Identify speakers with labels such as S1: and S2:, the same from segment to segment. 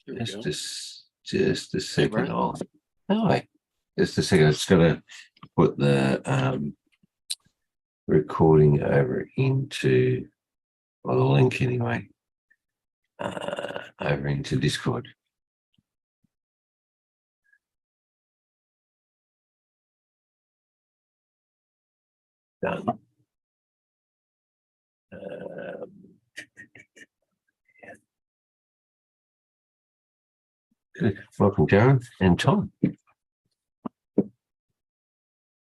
S1: Here we go.
S2: Just a
S1: Hey,
S2: second.
S1: Brian.
S2: Hi. Just a second. I just got to put the recording over into, well, the link anyway, over into Discord. Done. Good. Welcome, Darren and Tom.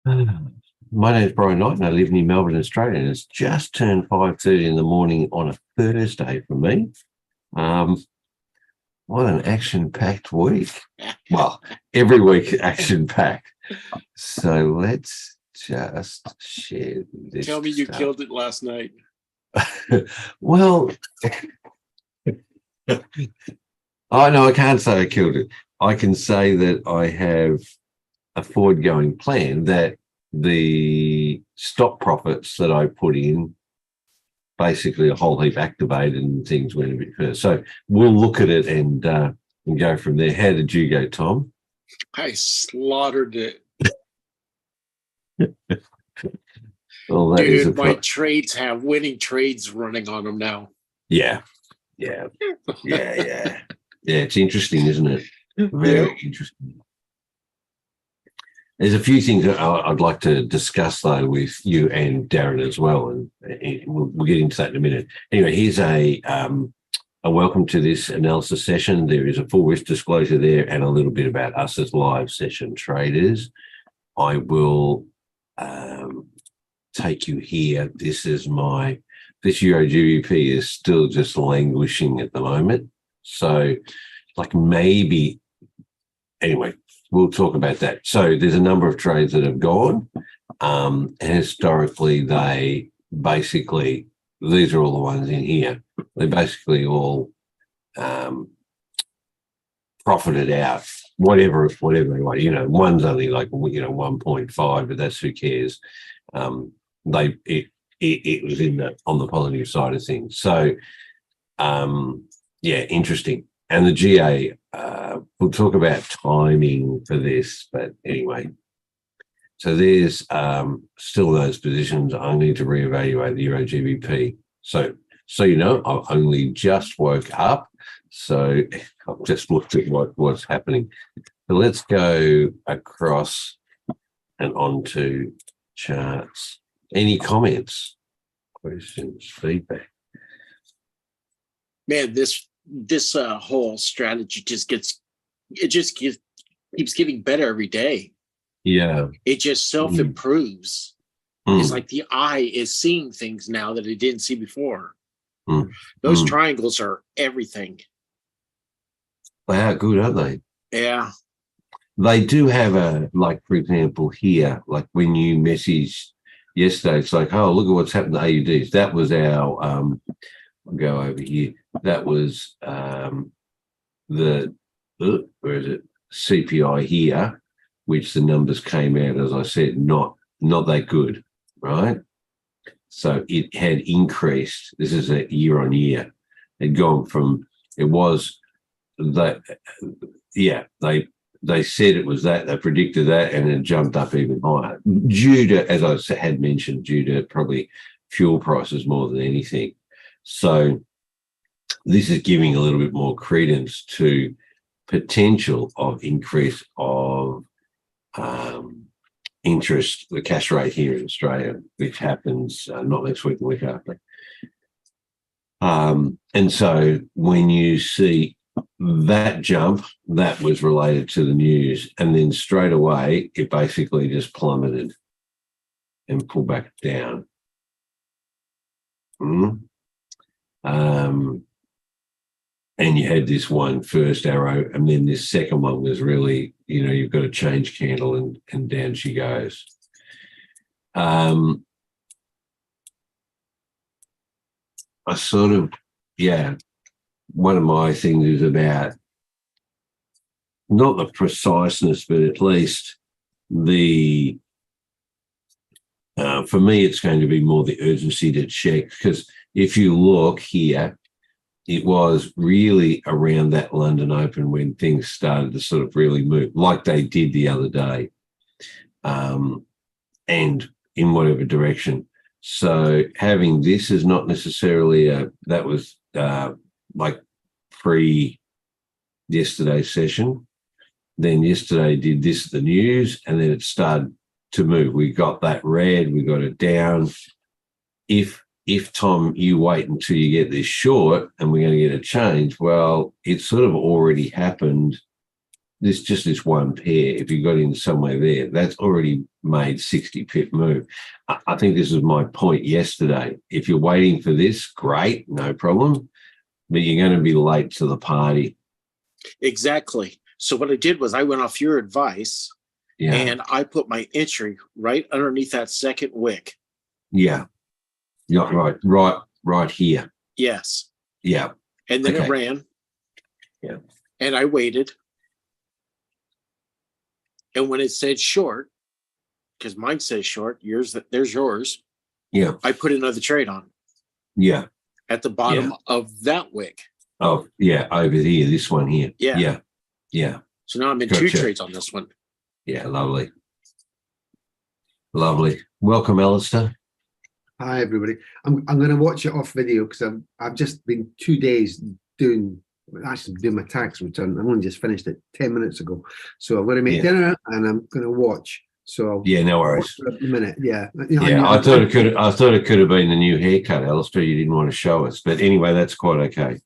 S2: My name is Brian Knight and I live near Melbourne, Australia, and it's just turned 5:30 in the morning on a Thursday for me. What an action-packed week. Well, every week action-packed. So let's just share this.
S1: Tell me you killed it last night.
S2: Well, oh no, I can't say I killed it. I can say that I have a forward-going plan that the stop profits that I put in, basically a whole heap activated and things went a bit further. So we'll look at it and go from there. How did you go, Tom?
S1: I slaughtered it.
S2: Well, that
S1: Dude, my trades have winning trades running on them now.
S2: Yeah. It's interesting, isn't it? Very interesting. There's a few things that I'd like to discuss, though, with you and Darren as well, and we'll get into that in a minute. Anyway, here's a welcome to this analysis session. There is a full risk disclosure there and a little bit about us as live session traders. I will take you here. This Euro GBP is still just languishing at the moment. So, maybe, anyway, we'll talk about that. So there's a number of trades that have gone. And historically, they basically, these are all the ones in here. They basically all profited out, whatever they want. One's only 1.5, but that's who cares. It was on the positive side of things. So, interesting. And the GA, we'll talk about timing for this, but anyway. So there's still those positions. I need to reevaluate the Euro GBP. So I've only just woke up. So I've just looked at what's happening. So let's go across and onto charts. Any comments, questions, feedback?
S1: Man, this whole strategy keeps getting better every day.
S2: Yeah,
S1: it just self-improves. It's like the eye is seeing things now that it didn't see before. Those triangles are everything.
S2: They are good, aren't they?
S1: Yeah,
S2: they do have for example here, like when you messaged yesterday, it's like, oh, look at what's happened to AUDs. That was our I'll go over here. That was where is it? CPI here, which the numbers came out, as I said, not that good, right? So it had increased. This is a year on year. It had gone from, it was that, they said it was that, they predicted that, and it jumped up even higher due to, as I had mentioned, due to probably fuel prices more than anything. So this is giving a little bit more credence to potential of increase of interest, the cash rate here in Australia, which happens not next week, the week after. And so when you see that jump, that was related to the news, and then straight away it basically just plummeted and pulled back down. And you had this one first arrow, and then this second one was really, you've got a change candle, and down she goes. I sort of, one of my things is about not the preciseness, but at least the, for me, it's going to be more the urgency to check, because if you look here, it was really around that London Open when things started to sort of really move, like they did the other day, and in whatever direction. So having this is not necessarily that was like pre-yesterday's session. Then yesterday did this, the news, and then it started to move. We got that red, we got it down. If Tom, you wait until you get this short and we're going to get a change, well, it's sort of already happened. There's just this one pair. If you got in somewhere there, that's already made 60 pip move. I think this is my point yesterday. If you're waiting for this, great, no problem, but you're going to be late to the party.
S1: Exactly. So what I did was I went off your advice, and I put my entry right underneath that second wick.
S2: Yeah. Yeah, right here.
S1: Yes.
S2: Yeah.
S1: And then it ran.
S2: Yeah.
S1: And I waited. And when it said short, because mine says short, there's yours.
S2: Yeah.
S1: I put another trade on.
S2: Yeah.
S1: At the bottom of that wick.
S2: Oh, yeah, over here, this one here.
S1: Yeah.
S2: Yeah. Yeah.
S1: So now I'm in two trades on this one.
S2: Yeah, lovely. Lovely. Welcome, Alistair.
S3: Hi, everybody. I'm going to watch it off video because I've just been 2 days doing my tax return. I've only just finished it 10 minutes ago. So I'm going to make dinner and I'm going to watch. So
S2: no worries.
S3: For a minute, yeah.
S2: I thought it could have been the new haircut, Alistair. You didn't want to show us, but anyway, that's quite okay.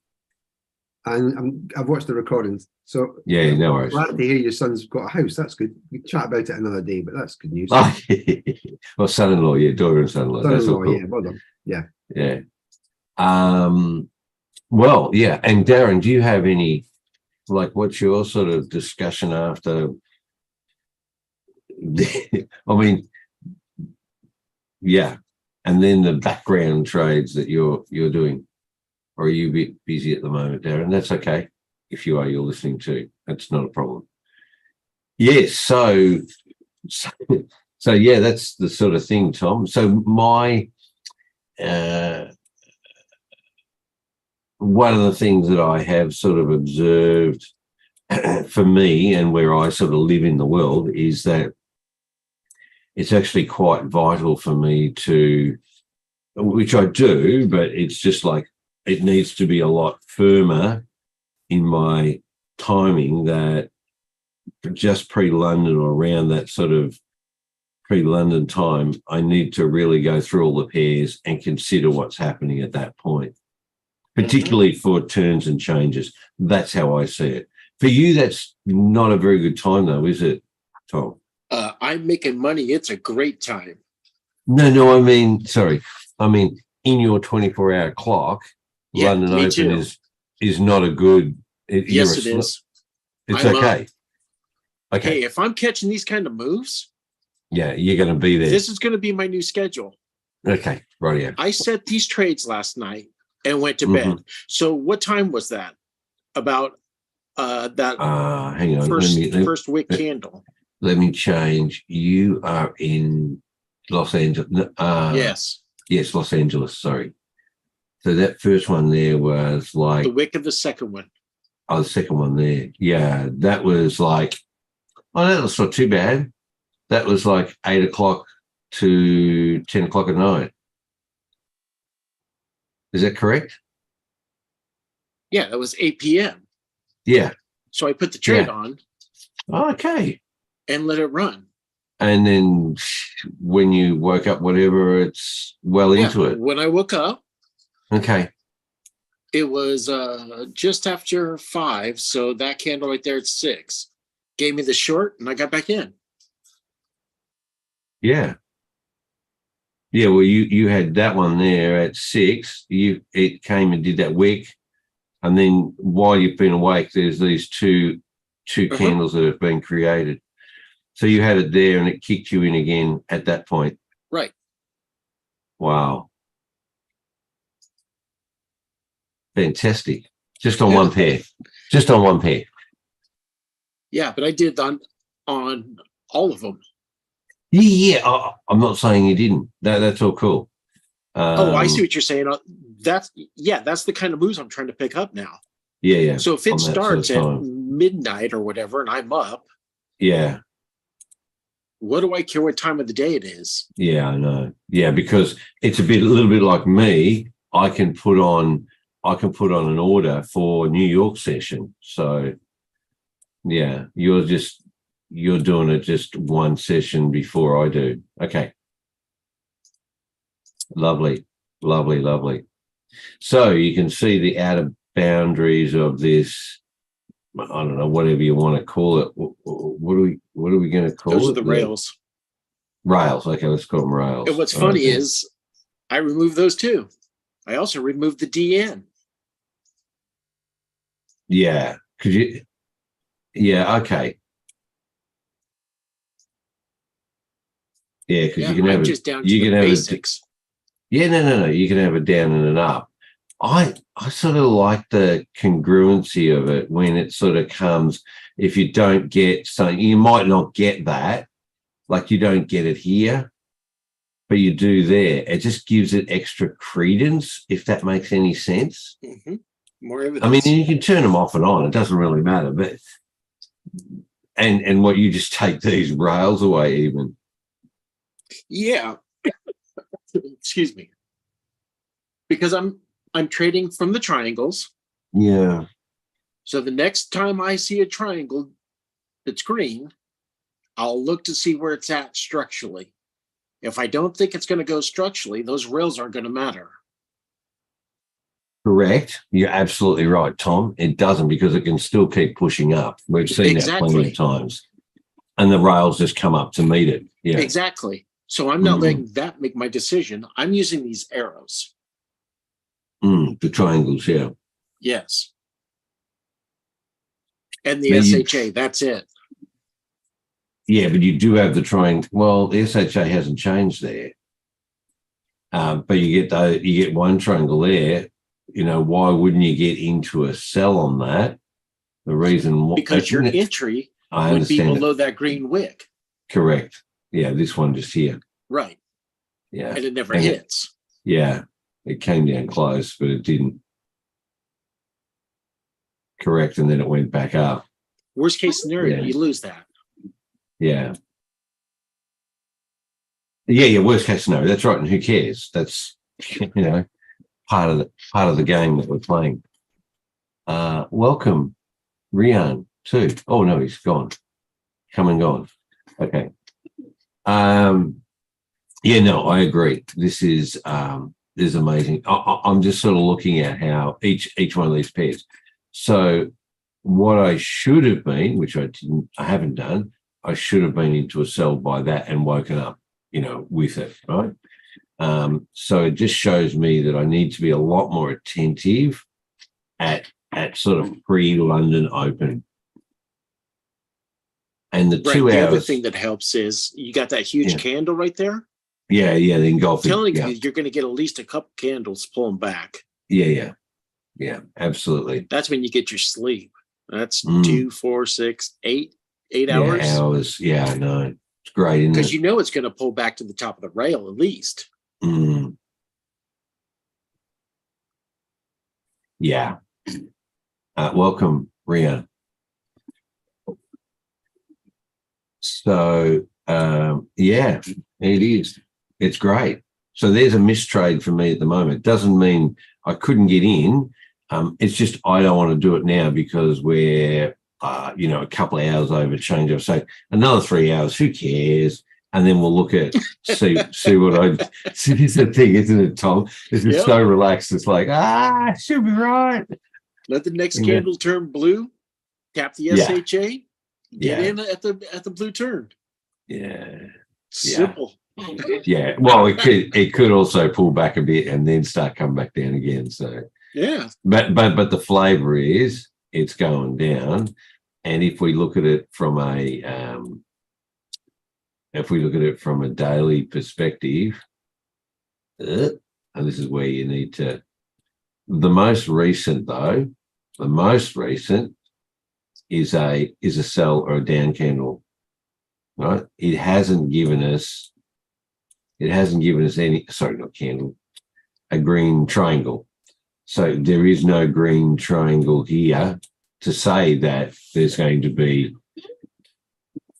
S3: And I've watched the recordings. So
S2: yeah, no worries.
S3: Glad to hear your son's got a house. That's good. We can chat about it another day, but that's good news.
S2: Oh, well, son-in-law, daughter and son-in-law. That's all cool.
S3: Yeah, well done. Yeah.
S2: Yeah. Well, yeah. And Darren, do you have any, like, what's your sort of discussion after? I mean, yeah. And then the background trades that you're doing. Or are you a bit busy at the moment, Darren? That's okay. If you are, you're listening too. That's not a problem. Yes. So yeah, that's the sort of thing, Tom. So my one of the things that I have sort of observed for me and where I sort of live in the world is that it's actually quite vital for me to, which I do, but it's just like it needs to be a lot firmer in my timing, that just pre-London or around that sort of pre-London time, I need to really go through all the pairs and consider what's happening at that point, particularly for turns and changes. That's how I see it. For you, that's not a very good time, though, is it, Tom?
S1: I'm making money. It's a great time.
S2: No, I mean, sorry. I mean, in your 24-hour clock, London Open is not a good.
S1: Yes, it is.
S2: It's okay. Okay.
S1: Hey, if I'm catching these kind of moves,
S2: yeah, you're going to be there.
S1: This is going to be my new schedule.
S2: Okay, right. Yeah.
S1: I set these trades last night and went to bed. So what time was that? About that
S2: hang on.
S1: First wick candle.
S2: Let me change. You are in Los Angeles.
S1: Yes.
S2: Yes, Los Angeles. Sorry. So that first one there was like
S1: the wick of the second one.
S2: Oh, the second one there. Yeah, that was like, oh, no, that's not too bad. That was like 8 o'clock to 10 o'clock at night. Is that correct?
S1: Yeah, that was 8 p.m.
S2: Yeah.
S1: So I put the trade on.
S2: Okay.
S1: And let it run.
S2: And then when you woke up, whatever, it's well into it.
S1: When I woke up.
S2: Okay.
S1: It was just after 5. So that candle right there at 6 gave me the short and I got back in.
S2: Yeah. Yeah, well, you had that one there at 6. It came and did that wick. And then while you've been awake, there's these two candles that have been created. So you had it there and it kicked you in again at that point.
S1: Right.
S2: Wow. Fantastic. Just on one pair. Just on one pair.
S1: Yeah, but I did on all of them.
S2: Yeah. I'm not saying you didn't. That's all cool.
S1: I see what you're saying. that's the kind of moves I'm trying to pick up now.
S2: Yeah.
S1: So if it
S2: On that sort of
S1: starts at
S2: time.
S1: midnight or whatever, and I'm up,
S2: Yeah.
S1: what do I care what time of the day it is?
S2: Yeah, I know. Yeah, because it's a little bit like me. I can put on an order for New York session. So yeah, you're doing it just one session before I do. Okay. Lovely. So you can see the outer boundaries of this. I don't know, whatever you want to call it. What are we going to call it?
S1: Those are the rails.
S2: Rails. Okay, let's call them rails.
S1: And what's funny is I removed those too. I also removed the DN.
S2: Yeah. Could you? Yeah. Okay. Yeah, because you can have
S1: just down to the basics.
S2: No. You can have a down and an up. I sort of like the congruency of it when it sort of comes. If you don't get something, you might not get that. Like you don't get it here, but you do there. It just gives it extra credence, if that makes any sense.
S1: Mm-hmm. More evidence.
S2: I mean, you can turn them off and on. It doesn't really matter. But and what you just take these rails away even.
S1: Yeah. Excuse me. Because I'm trading from the triangles.
S2: Yeah.
S1: So the next time I see a triangle that's green, I'll look to see where it's at structurally. If I don't think it's going to go structurally, those rails aren't going to matter.
S2: Correct. You're absolutely right, Tom. It doesn't, because it can still keep pushing up. We've seen that plenty of times. And the rails just come up to meet it. Yeah.
S1: Exactly. So I'm not letting that make my decision. I'm using these arrows.
S2: The triangles, yeah.
S1: Yes. And the SHA, that's it.
S2: Yeah, but you do have the triangle. Well, the SHA hasn't changed there. But you get one triangle there. You know, why wouldn't you get into a sell on that? The reason
S1: because your entry would be below that green wick.
S2: Correct. Yeah, this one just here.
S1: Right.
S2: Yeah.
S1: And it never hits.
S2: It came down close, but it didn't. Correct. And then it went back up.
S1: Worst case scenario, you lose that.
S2: Yeah. Yeah, worst case scenario. That's right. And who cares? That's, part of the game that we're playing. Welcome, Rian, too. Oh no, he's gone. Come and gone. Okay. I agree. This is amazing. I'm just sort of looking at how each one of these pairs. So what I should have been, which I haven't done, I should have been into a sell by that and woken up, with it, right? So it just shows me that I need to be a lot more attentive at sort of pre-London Open. And the 2 hours.
S1: The other thing that helps is you got that huge candle right there.
S2: Yeah, the engulfing.
S1: I'm telling you, you're going to get at least a couple candles pulling back.
S2: Yeah, absolutely.
S1: That's when you get your sleep. That's 2, 4, 6, 8 hours.
S2: Hours. Yeah, I know. It's great, isn't it?
S1: Because it's going to pull back to the top of the rail at least.
S2: Yeah. Welcome, Ria. So, it is. It's great. So there's a mistrade for me at the moment. Doesn't mean I couldn't get in. It's just I don't want to do it now because we're, a couple of hours over change. So another 3 hours, who cares? And then we'll look at see what I see. This is the thing, isn't it, Tom? This is so relaxed. It's like, should be right.
S1: Let the next candle turn blue. Tap the SHA. Get in at the blue turn.
S2: Yeah.
S1: Simple.
S2: Yeah. Well, it could also pull back a bit and then start coming back down again. So But the flavor is it's going down. And if we look at it from a daily perspective, and this is where you need to, the most recent is a sell or a down candle, right? It hasn't given us any, sorry, not candle, a green triangle. So there is no green triangle here to say that there's going to be,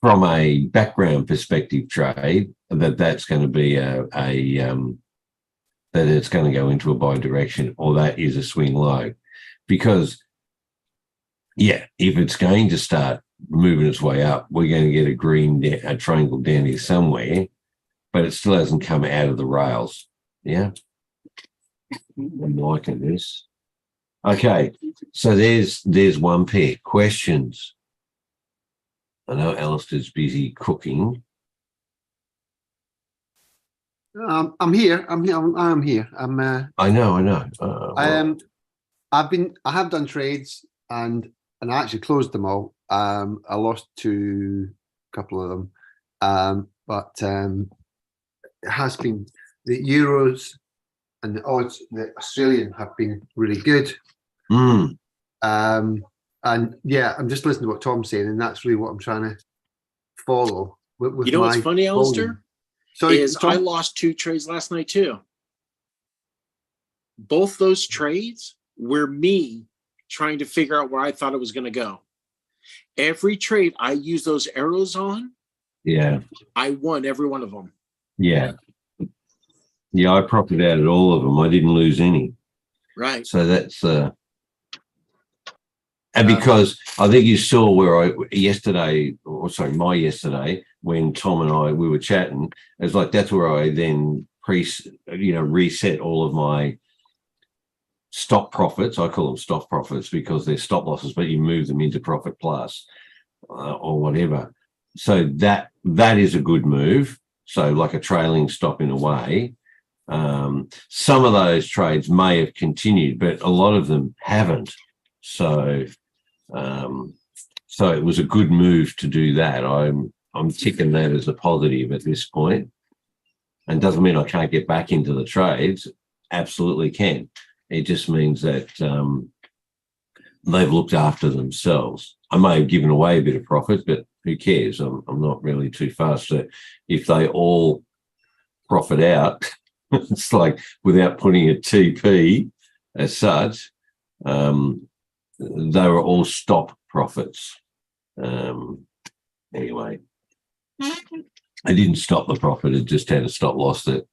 S2: from a background perspective trade, that's going to be that it's going to go into a buy direction, or that is a swing low. Because, yeah, if it's going to start moving its way up, we're going to get a triangle down here somewhere, but it still hasn't come out of the rails. Yeah. I'm liking this. Okay, so there's one pair. Questions. I know Alistair's busy cooking.
S3: I'm here. I'm here. I'm here.
S2: I know.
S3: I have done trades and I actually closed them all. I lost to a couple of them, but it has been the euros and the odds. The Australian have been really good. And yeah, I'm just listening to what Tom's saying, and that's really what I'm trying to follow. With
S1: You know what's funny, Alistair?
S3: Sorry,
S1: I lost 2 trades last night too. Both those trades were me trying to figure out where I thought it was going to go. Every trade I used those arrows on,
S2: yeah,
S1: I won every one of them.
S2: Yeah, I profited out at all of them. I didn't lose any.
S1: Right.
S2: So that's and because I think you saw where my yesterday, when Tom and we were chatting, it's like that's where I then reset all of my stop profits. I call them stop profits because they're stop losses, but you move them into profit plus or whatever. So that is a good move. So like a trailing stop in a way. Some of those trades may have continued, but a lot of them haven't. So it was a good move to do that. I'm ticking that as a positive at this point. And doesn't mean I can't get back into the trades. Absolutely can. It just means that they've looked after themselves. I may have given away a bit of profit, but who cares? I'm not really too fast. So if they all profit out, it's like without putting a TP as such, they were all stop profits. Anyway, I didn't stop the profit. It just had a stop loss that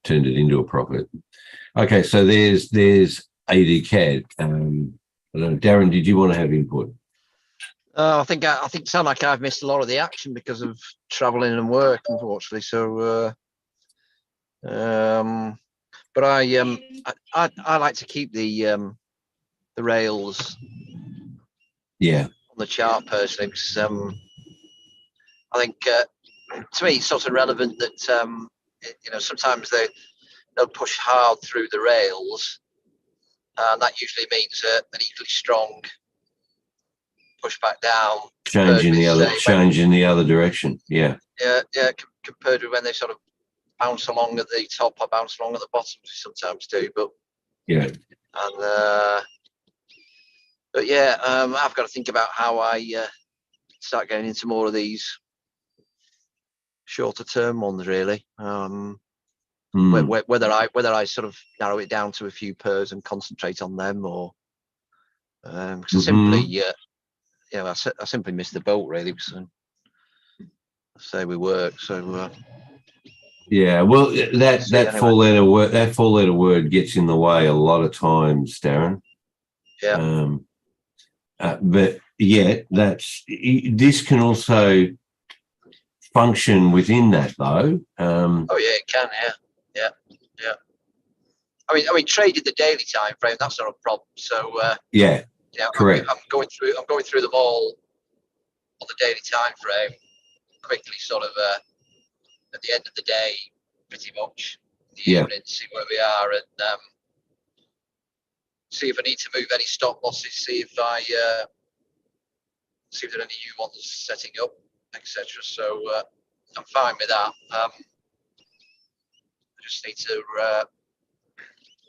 S2: turned it into a profit. Okay, so there's AD CAD. I don't know, Darren, did you want to have input?
S4: I think it sounds like I've missed a lot of the action because of travelling and work, unfortunately. So, but I like to keep the rails,
S2: yeah,
S4: on the chart personally, because I think to me it's sort of relevant that sometimes they'll push hard through the rails, and that usually means an equally strong push back down.
S2: Change in the other direction. Yeah.
S4: Compared with when they sort of bounce along at the top or bounce along at the bottom, they sometimes do. But
S2: yeah,
S4: and but yeah, I've got to think about how I start going into more of these shorter term ones, really. Whether I sort of narrow it down to a few pairs and concentrate on them, or because I simply missed the boat, really, because I say we work. So
S2: yeah, well, that four letter word gets in the way a lot of times, Darren.
S4: Yeah.
S2: But yeah, this can also function within that, though.
S4: Oh yeah, it can. Yeah. I mean, traded the daily time frame. That's not a problem. So
S2: yeah, correct.
S4: I'm going through them all on the daily time frame quickly, sort of at the end of the day, pretty much in the evening, see where we are, and see if I need to move any stop losses, see if there are any new ones setting up, etc. So I'm fine with that. I just need to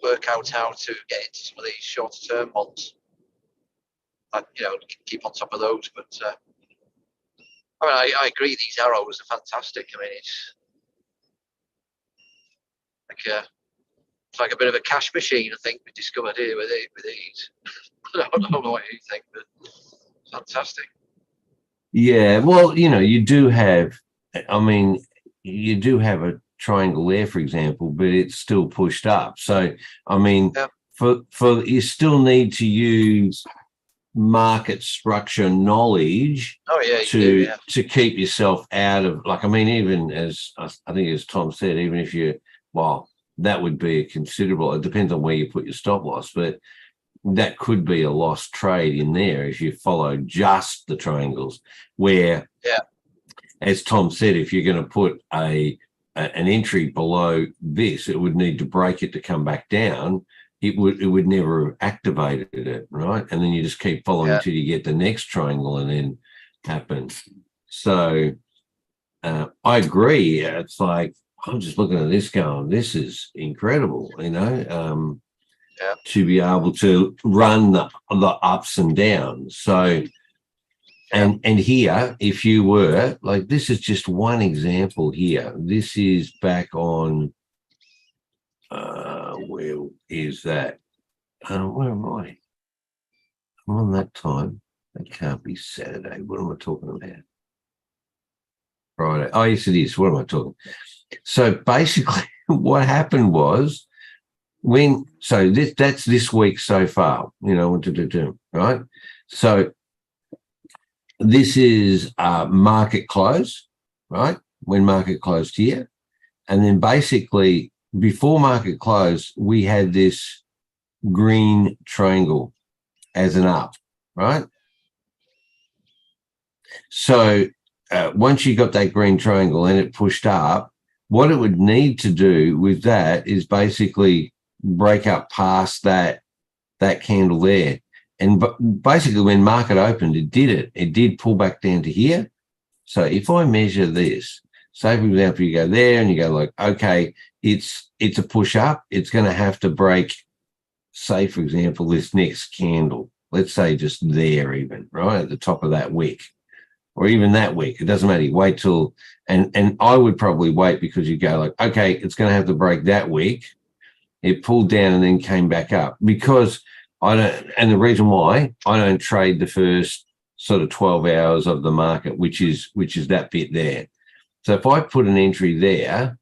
S4: work out how to get into some of these shorter term ones. Keep on top of those. But I agree. These arrows are fantastic. I mean, it's like It's like a bit of a cash machine, I think, we discovered here with these. I don't know what you think, but fantastic.
S2: Yeah, well, you do have, I mean, you do have a triangle there, for example, but it's still pushed up. So, I mean,
S4: Yeah.
S2: for you still need to use market structure knowledge
S4: Oh yeah,
S2: to keep yourself out of, like, I mean, even as I think as Tom said, even if that would be a considerable, it depends on where you put your stop loss, but that could be a lost trade in there if you follow just the triangles, where, as Tom said, if you're going to put an entry below this, it would need to break it to come back down. It would never have activated it, right? And then you just keep following until you get the next triangle and then happen. So I agree. It's like, I'm just looking at this going, this is incredible, to be able to run the ups and downs. So, and here, if you were, like, this is just one example here. This is back on, where is that? Where am I? I'm on that time. That can't be Saturday. What am I talking about? Friday. Oh, yes, it is. What am I talking? So basically, what happened was that's this week so far, right? So this is market close, right? When market closed here. And then basically before market close, we had this green triangle as an up, right? So once you got that green triangle and it pushed up, what it would need to do with that is basically break up past that candle there. And basically when market opened, it did pull back down to here. So if I measure this, say for example, you go there and you go like, okay, it's a push up. It's going to have to break, say for example, this next candle. Let's say just there even, right, at the top of that wick, or even that wick. It doesn't matter. You wait till, and I would probably wait, because you go like, okay, it's going to have to break that wick. It pulled down and then came back up, because I don't, and the reason why I don't trade the first sort of 12 hours of the market, which is that bit there. So if I put an entry there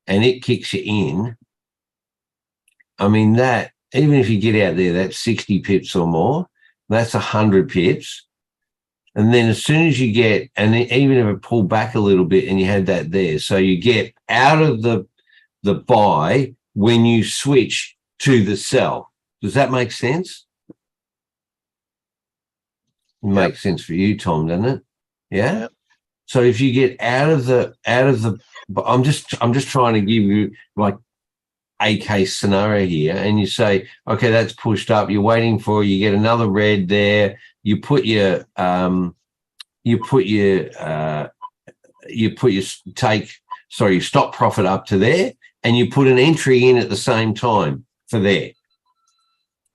S2: and it kicks you in, I mean, that, even if you get out there, that's 60 pips or more, that's 100 pips. And then as soon as you get, and even if it pulled back a little bit and you had that there, so you get out of the buy when you switch to the sell. Does that make sense? It makes sense for you, Tom, doesn't it? Yeah.
S4: Yep.
S2: So if you get out of the, I'm just trying to give you like a case scenario here, and you say, okay, that's pushed up. You're waiting for, you get another red there. You put your stop profit up to there, and you put an entry in at the same time for there,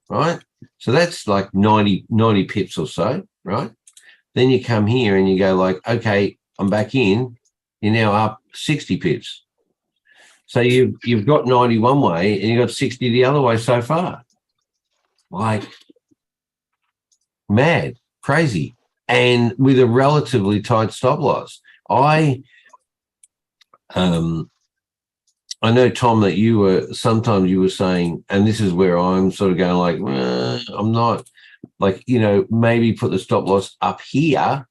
S2: right? So that's like 90 pips or so, right? Then you come here and you go like, okay, I'm back in. You're now up 60 pips. So you've got 90 one way and you've got 60 the other way so far. Like, mad, crazy, and with a relatively tight stop loss. I know, Tom, that sometimes you were saying, and this is where I'm sort of going like, I'm not, like, maybe put the stop loss up here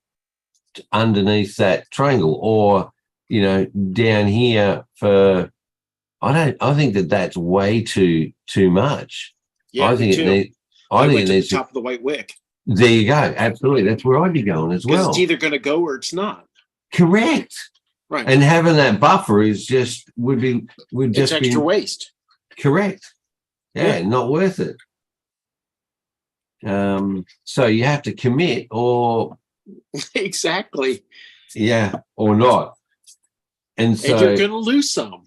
S2: underneath that triangle, or, down here for, I think that's way too much.
S1: Yeah,
S2: I think
S1: I went to the top of the white wick.
S2: There you go. Absolutely. That's where I'd be going as well.
S1: Because it's either going to go or it's not.
S2: Correct.
S1: Right.
S2: And having that buffer is would just
S1: extra waste.
S2: Correct. Yeah, not worth it. So you have to commit, or
S1: exactly.
S2: Yeah, or not. And so
S1: you're going to lose some.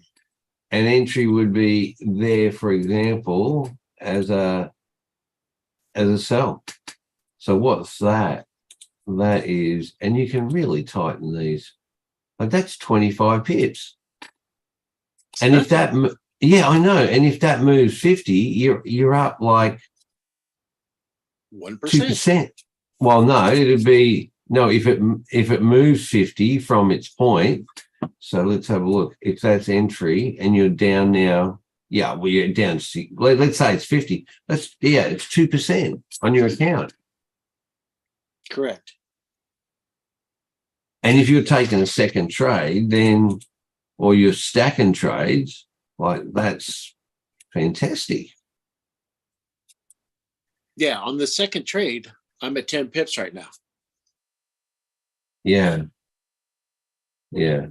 S2: An entry would be there, for example, as a sell. So what's that? That is, and you can really tighten these. Like, that's 25 pips. And if that, Yeah, I know. And if that moves 50, you're up like
S1: 1%.
S2: 2%. Well, no, it'd be no, if it moves 50 from its point. So let's have a look. If that's entry and you're down now, yeah, well, you're down. Let's say it's 50. It's 2% on your account.
S1: Correct.
S2: And if you're taking a second trade, then, or you're stacking trades, like that's fantastic.
S1: Yeah, on the second trade, I'm at 10 pips right now.
S2: Yeah. Yeah.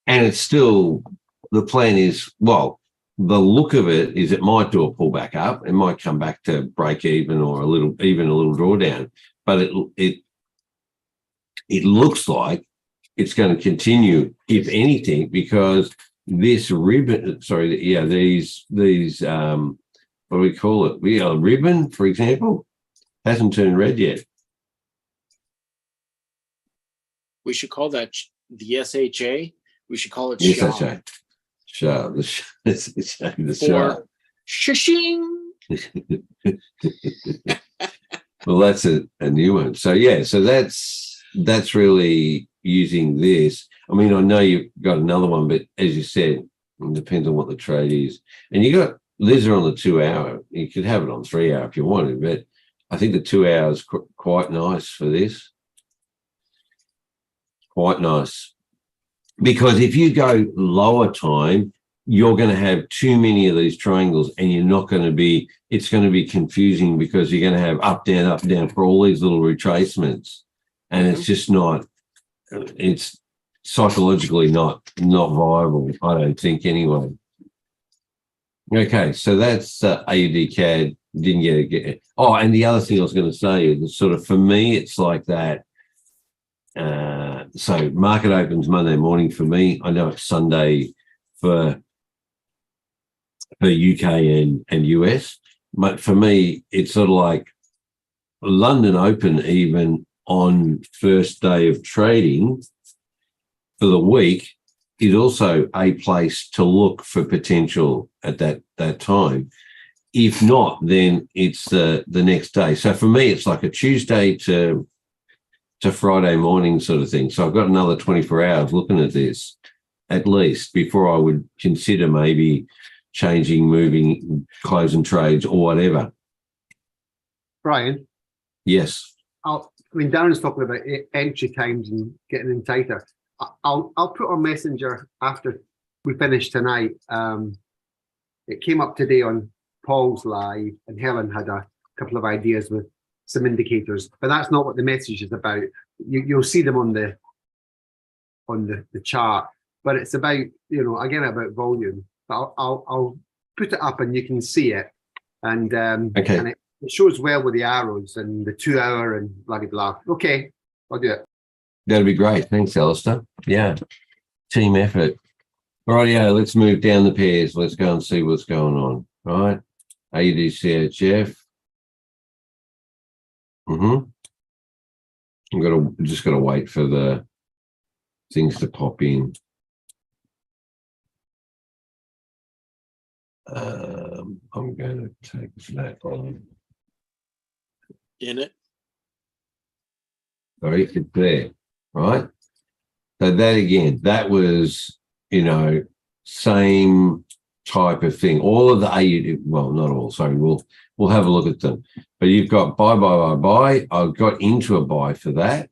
S2: And it's still, the plan is, well, the look of it is it might do a pullback up. It might come back to break even or even a little drawdown. But it looks like it's going to continue, if anything, because this ribbon, these what do we call it? Ribbon, for example, hasn't turned red yet.
S1: We should call that the SHA. We should call it
S2: SHA.
S1: SHA.
S2: The
S1: For shishing.
S2: Well, that's a new one. So yeah, so that's really using this. I mean, I know you've got another one, but as you said, it depends on what the trade is. And you got Lizard on the 2 hour. You could have it on 3 hour if you wanted, but I think the 2 hours quite nice for this. Quite nice. Because if you go lower time, you're going to have too many of these triangles and you're not going to be, it's going to be confusing because you're going to have up, down for all these little retracements. And it's just not, it's psychologically not viable, I don't think, anyway. Okay, so that's AUD CAD. Didn't get it. Oh, and the other thing I was going to say is sort of, for me, it's like that. So market opens Monday morning for me. I know it's Sunday for UK and US, but for me, it's sort of like London Open, even on first day of trading for the week, is also a place to look for potential at that time. If not, then it's the next day. So for me, it's like a Tuesday to Friday morning sort of thing. So I've got another 24 hours looking at this, at least, before I would consider maybe changing, moving, closing trades or whatever.
S3: Brian?
S2: Yes.
S3: I mean, Darren's talking about entry times and getting in tighter. I'll put on Messenger after we finish tonight. It came up today on Paul's live, and Helen had a couple of ideas with some indicators, but that's not what the message is about. You'll see them on the chart, but it's about, again, about volume. But I'll put it up and you can see it, and
S2: okay.
S3: And it shows well with the arrows and the 2 hour and blah blah blah. Okay, I'll do it.
S2: That'd be great. Thanks, Alistair. Yeah, team effort. All right, yeah, let's move down the pairs. Let's go and see what's going on. All right, AUD CHF. Just got to wait for the things to pop in. I'm going to take that on.
S1: In it.
S2: Sorry, it's there, right? So that again, that was, same type of thing. All of the AUD, well, not all, sorry, we'll have a look at them. But you've got buy. I got into a buy for that.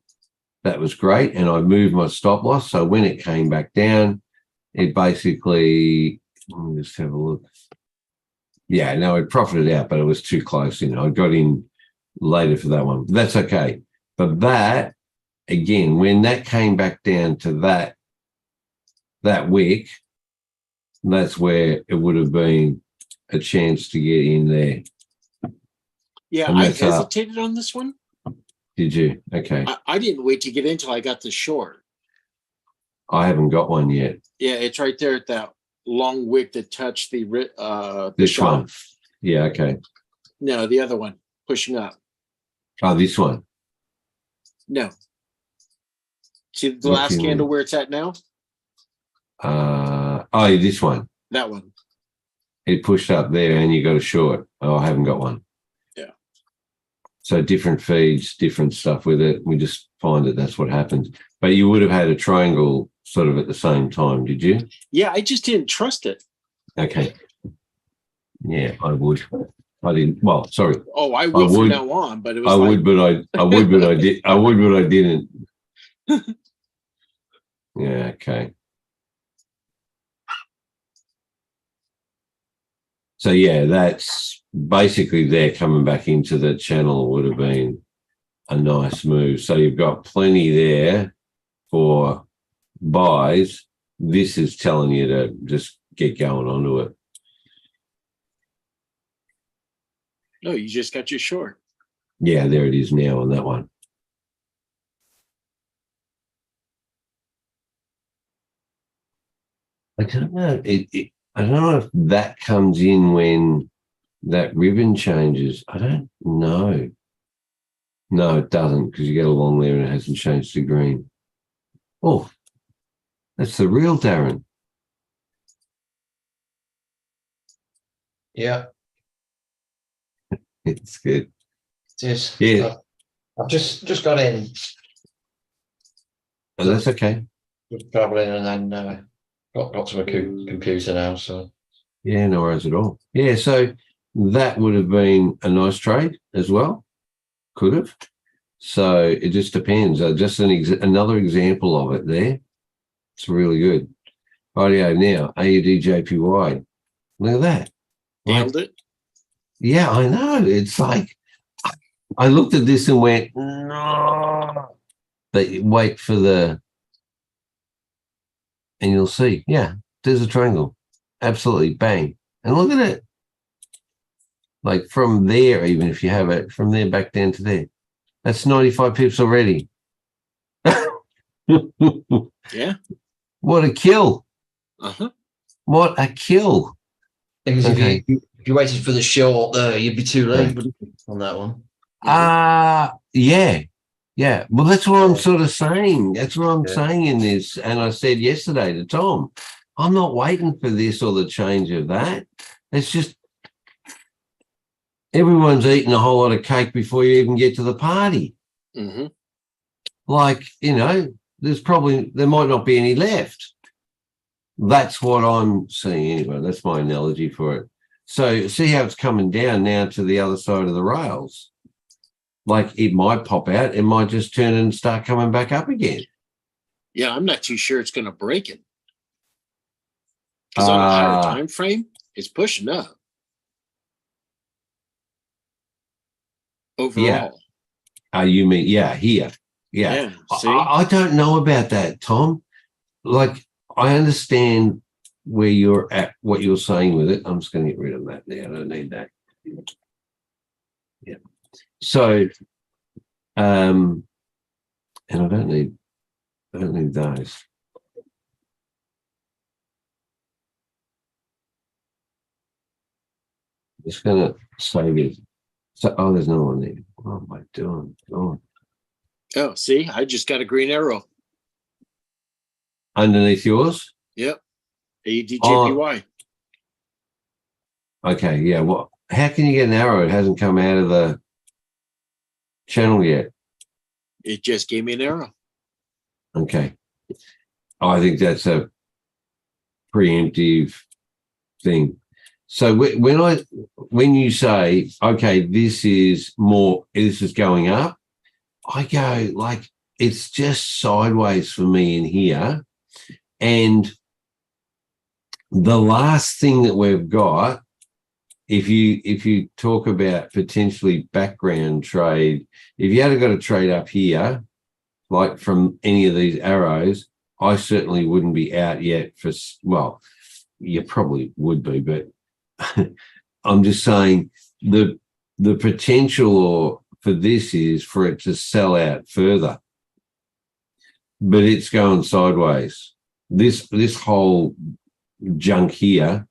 S2: That was great. And I moved my stop loss. So when it came back down, it basically, let me just have a look. Yeah, no, it profited out, but it was too close. I got in later for that one. But that's okay. But that, again, when that came back down to that wick, that's where it would have been a chance to get in there.
S1: Yeah, I hesitated on this one.
S2: Did you? Okay.
S1: I didn't wait to get in until I got the short.
S2: I haven't got one yet.
S1: Yeah, it's right there at that long wick that touched the
S2: this
S1: shot.
S2: One. Yeah, okay.
S1: No, the other one pushing up.
S2: Oh, this one.
S1: No. See the last candle where it's at now?
S2: Oh, this one.
S1: That one.
S2: It pushed up there and you got a short. Oh, I haven't got one.
S1: Yeah.
S2: So different feeds, different stuff with it. We just find that that's what happens. But you would have had a triangle sort of at the same time, did you?
S1: Yeah, I just didn't trust it.
S2: Okay. Yeah, I would. I didn't. Well, sorry.
S1: Oh, I will from now on, but it was
S2: I
S1: like,
S2: would, but I would, but I did. I would, but I didn't. Yeah. Okay. So yeah, that's basically there coming back into the channel would have been a nice move. So you've got plenty there for buys. This is telling you to just get going onto it.
S1: no, you just got your short.
S2: Yeah, there it is now on that one. I don't know. I don't know if that comes in when that ribbon changes. I don't know. No, it doesn't, because you get along there and it hasn't changed to green. Oh, that's the real Darren.
S5: Yeah,
S2: It's good.
S5: it is.
S2: Yeah.
S5: I've just got in,
S2: Oh, that's okay.
S5: just traveling, and then got to a computer now. So
S2: Yeah, no worries at all. Yeah, so that would have been a nice trade as well. Could have. So it just depends. Just another example of it there. It's really good. Rightio, now AUD JPY. Look at that.
S1: Nailed it.
S2: Yeah, I know. It's like I looked at this and went, no. But wait for the, and you'll see. Yeah, there's a triangle. Absolutely, bang. And look at it. Like from there, even if you have it, from there back down to there. That's 95 pips already.
S1: Yeah.
S2: What a kill.
S1: Uh-huh.
S2: What a kill.
S5: because
S2: Okay.
S5: if you waited for the short there, you'd be too late on that one.
S2: Yeah. Yeah. Well, that's what I'm sort of saying. That's what I'm saying in this. And I said yesterday to Tom, I'm not waiting for this or the change of that. It's just everyone's eating a whole lot of cake before you even get to the party.
S1: Mm-hmm.
S2: Like, there might not be any left. That's what I'm seeing anyway. That's my analogy for it. So see how it's coming down now to the other side of the rails. Like it might pop out. It might just turn and start coming back up again.
S1: Yeah, I'm not too sure it's going to break it. Because on a higher time frame, it's pushing up. Overall.
S2: Yeah. You mean, here. Yeah.
S1: See?
S2: I don't know about that, Tom. Like, I understand where you're at, what you're saying with it. I'm just going to get rid of that now. I don't need that. Yeah. So, and I don't need those. Just going to save it. So, there's no one there. What am I doing?
S1: Oh, see, I just got a green arrow.
S2: Underneath yours?
S1: Yep. AUDJPY.
S2: Okay, yeah. Well, how can you get an arrow? It hasn't come out of the channel yet.
S1: It just gave me an arrow.
S2: Okay. I think that's a preemptive thing. So when you say, okay, this is going up, I go like, it's just sideways for me in here. And the last thing that we've got, if you talk about potentially background trade, if you had got a trade up here, like from any of these arrows, I certainly wouldn't be out yet for, well, you probably would be, but I'm just saying the potential for this is for it to sell out further, but it's going sideways. This whole junk here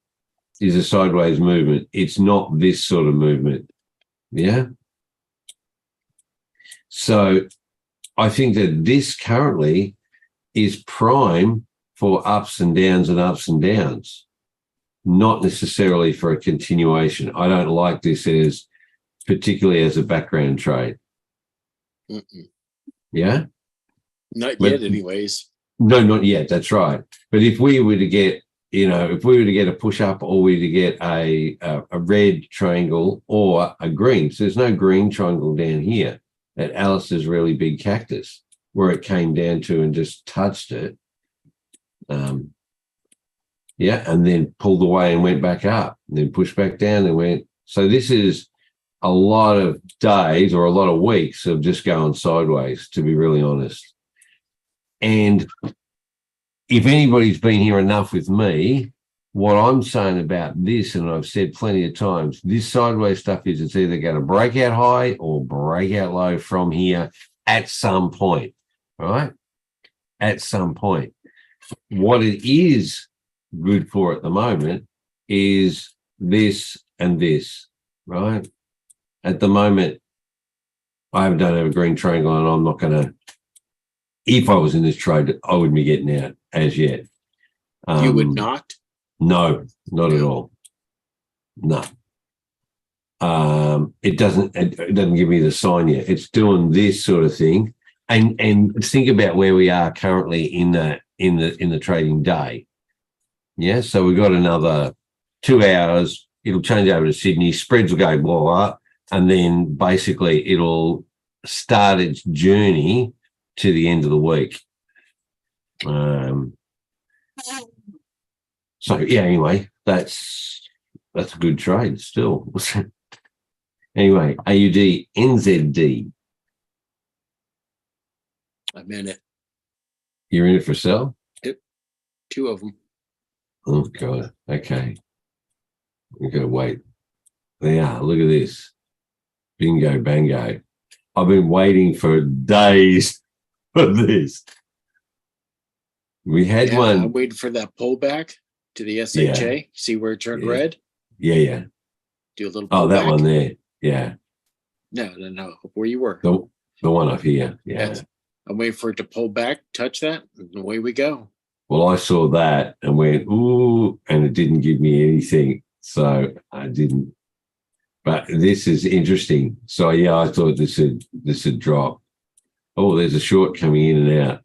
S2: is a sideways movement. It's not this sort of movement. Yeah. So I think that this currently is prime for ups and downs and ups and downs, not necessarily for a continuation. I don't like this as particularly as a background trade.
S1: Mm-mm.
S2: Yeah?
S1: Not
S2: But-
S1: yet, anyways.
S2: No, not yet. That's right. But if we were to get, if we were to get a push up or we were to get a red triangle or a green, so there's no green triangle down here at Alice's really big cactus where it came down to and just touched it. And then pulled away and went back up, and then pushed back down and went. So this is a lot of days or a lot of weeks of just going sideways, to be really honest. And if anybody's been here enough with me, what I'm saying about this, and I've said plenty of times, this sideways stuff is it's either going to break out high or break out low from here at some point, right? At some point. What it is good for at the moment is this and this, right? At the moment, I don't have a green triangle, and I'm not going to, if I was in this trade, I wouldn't be getting out as yet.
S1: You would not?
S2: No, not at all. No. It doesn't give me the sign yet. It's doing this sort of thing. And think about where we are currently in the trading day. Yeah, so we've got another 2 hours. It'll change over to Sydney. Spreads will go blah, blah, and then basically it'll start its journey to the end of the week. So yeah, anyway, that's a good trade still. Anyway, AUD NZD.
S1: I'm in it.
S2: You're in it for sell?
S1: Yep. 2 of them.
S2: Oh God. Okay. We've got to wait. They are. Look at this. Bingo bango. I've been waiting for days for this. We had one.
S1: I'm waiting for that pullback to the SHA. See where it turned red?
S2: Yeah.
S1: Do a little pullback.
S2: Oh, that one there. Yeah.
S1: No. Where you were.
S2: The one up here. Yeah.
S1: Yes. I'm waiting for it to pull back, touch that, and away we go.
S2: Well, I saw that and went, ooh, and it didn't give me anything. So I didn't. But this is interesting. So yeah, I thought this would drop. Oh, there's a short coming in and out.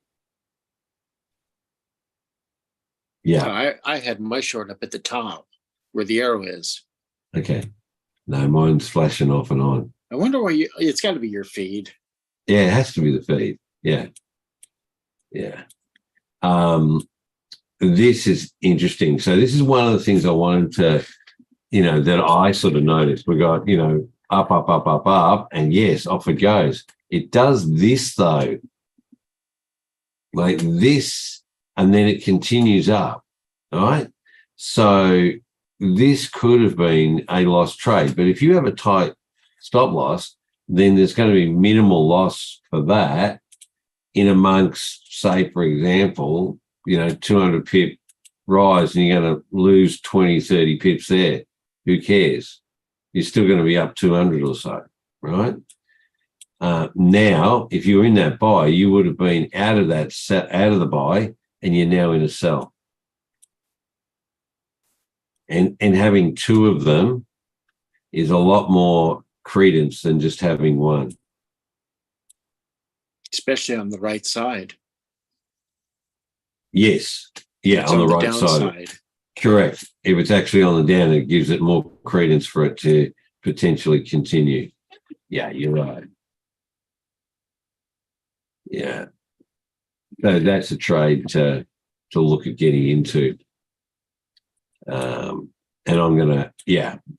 S2: Yeah.
S1: So I had my short up at the top where the arrow is.
S2: Okay. No, mine's flashing off and on.
S1: I wonder why it's got to be your feed.
S2: Yeah, it has to be the feed. Yeah. This is interesting. So this is one of the things I wanted to, that I sort of noticed. We got, up, and yes, off it goes. It does this though, like this, and then it continues up. All right. So this could have been a lost trade, but if you have a tight stop loss, then there's going to be minimal loss for that in amongst, say, for example, 200 pip rise and you're going to lose 20, 30 pips there. Who cares? You're still going to be up 200 or so, right? Now, if you're in that buy, you would have been out of the buy and you're now in a sell. And having 2 of them is a lot more credence than just having one.
S1: Especially on the right side.
S2: Yes. Yeah,
S1: It's
S2: on the right
S1: downside.
S2: side. Correct. If it's actually on the down, it gives it more credence for it to potentially continue. Yeah, you're right. Yeah. So that's a trade to look at getting into. And I'm going to,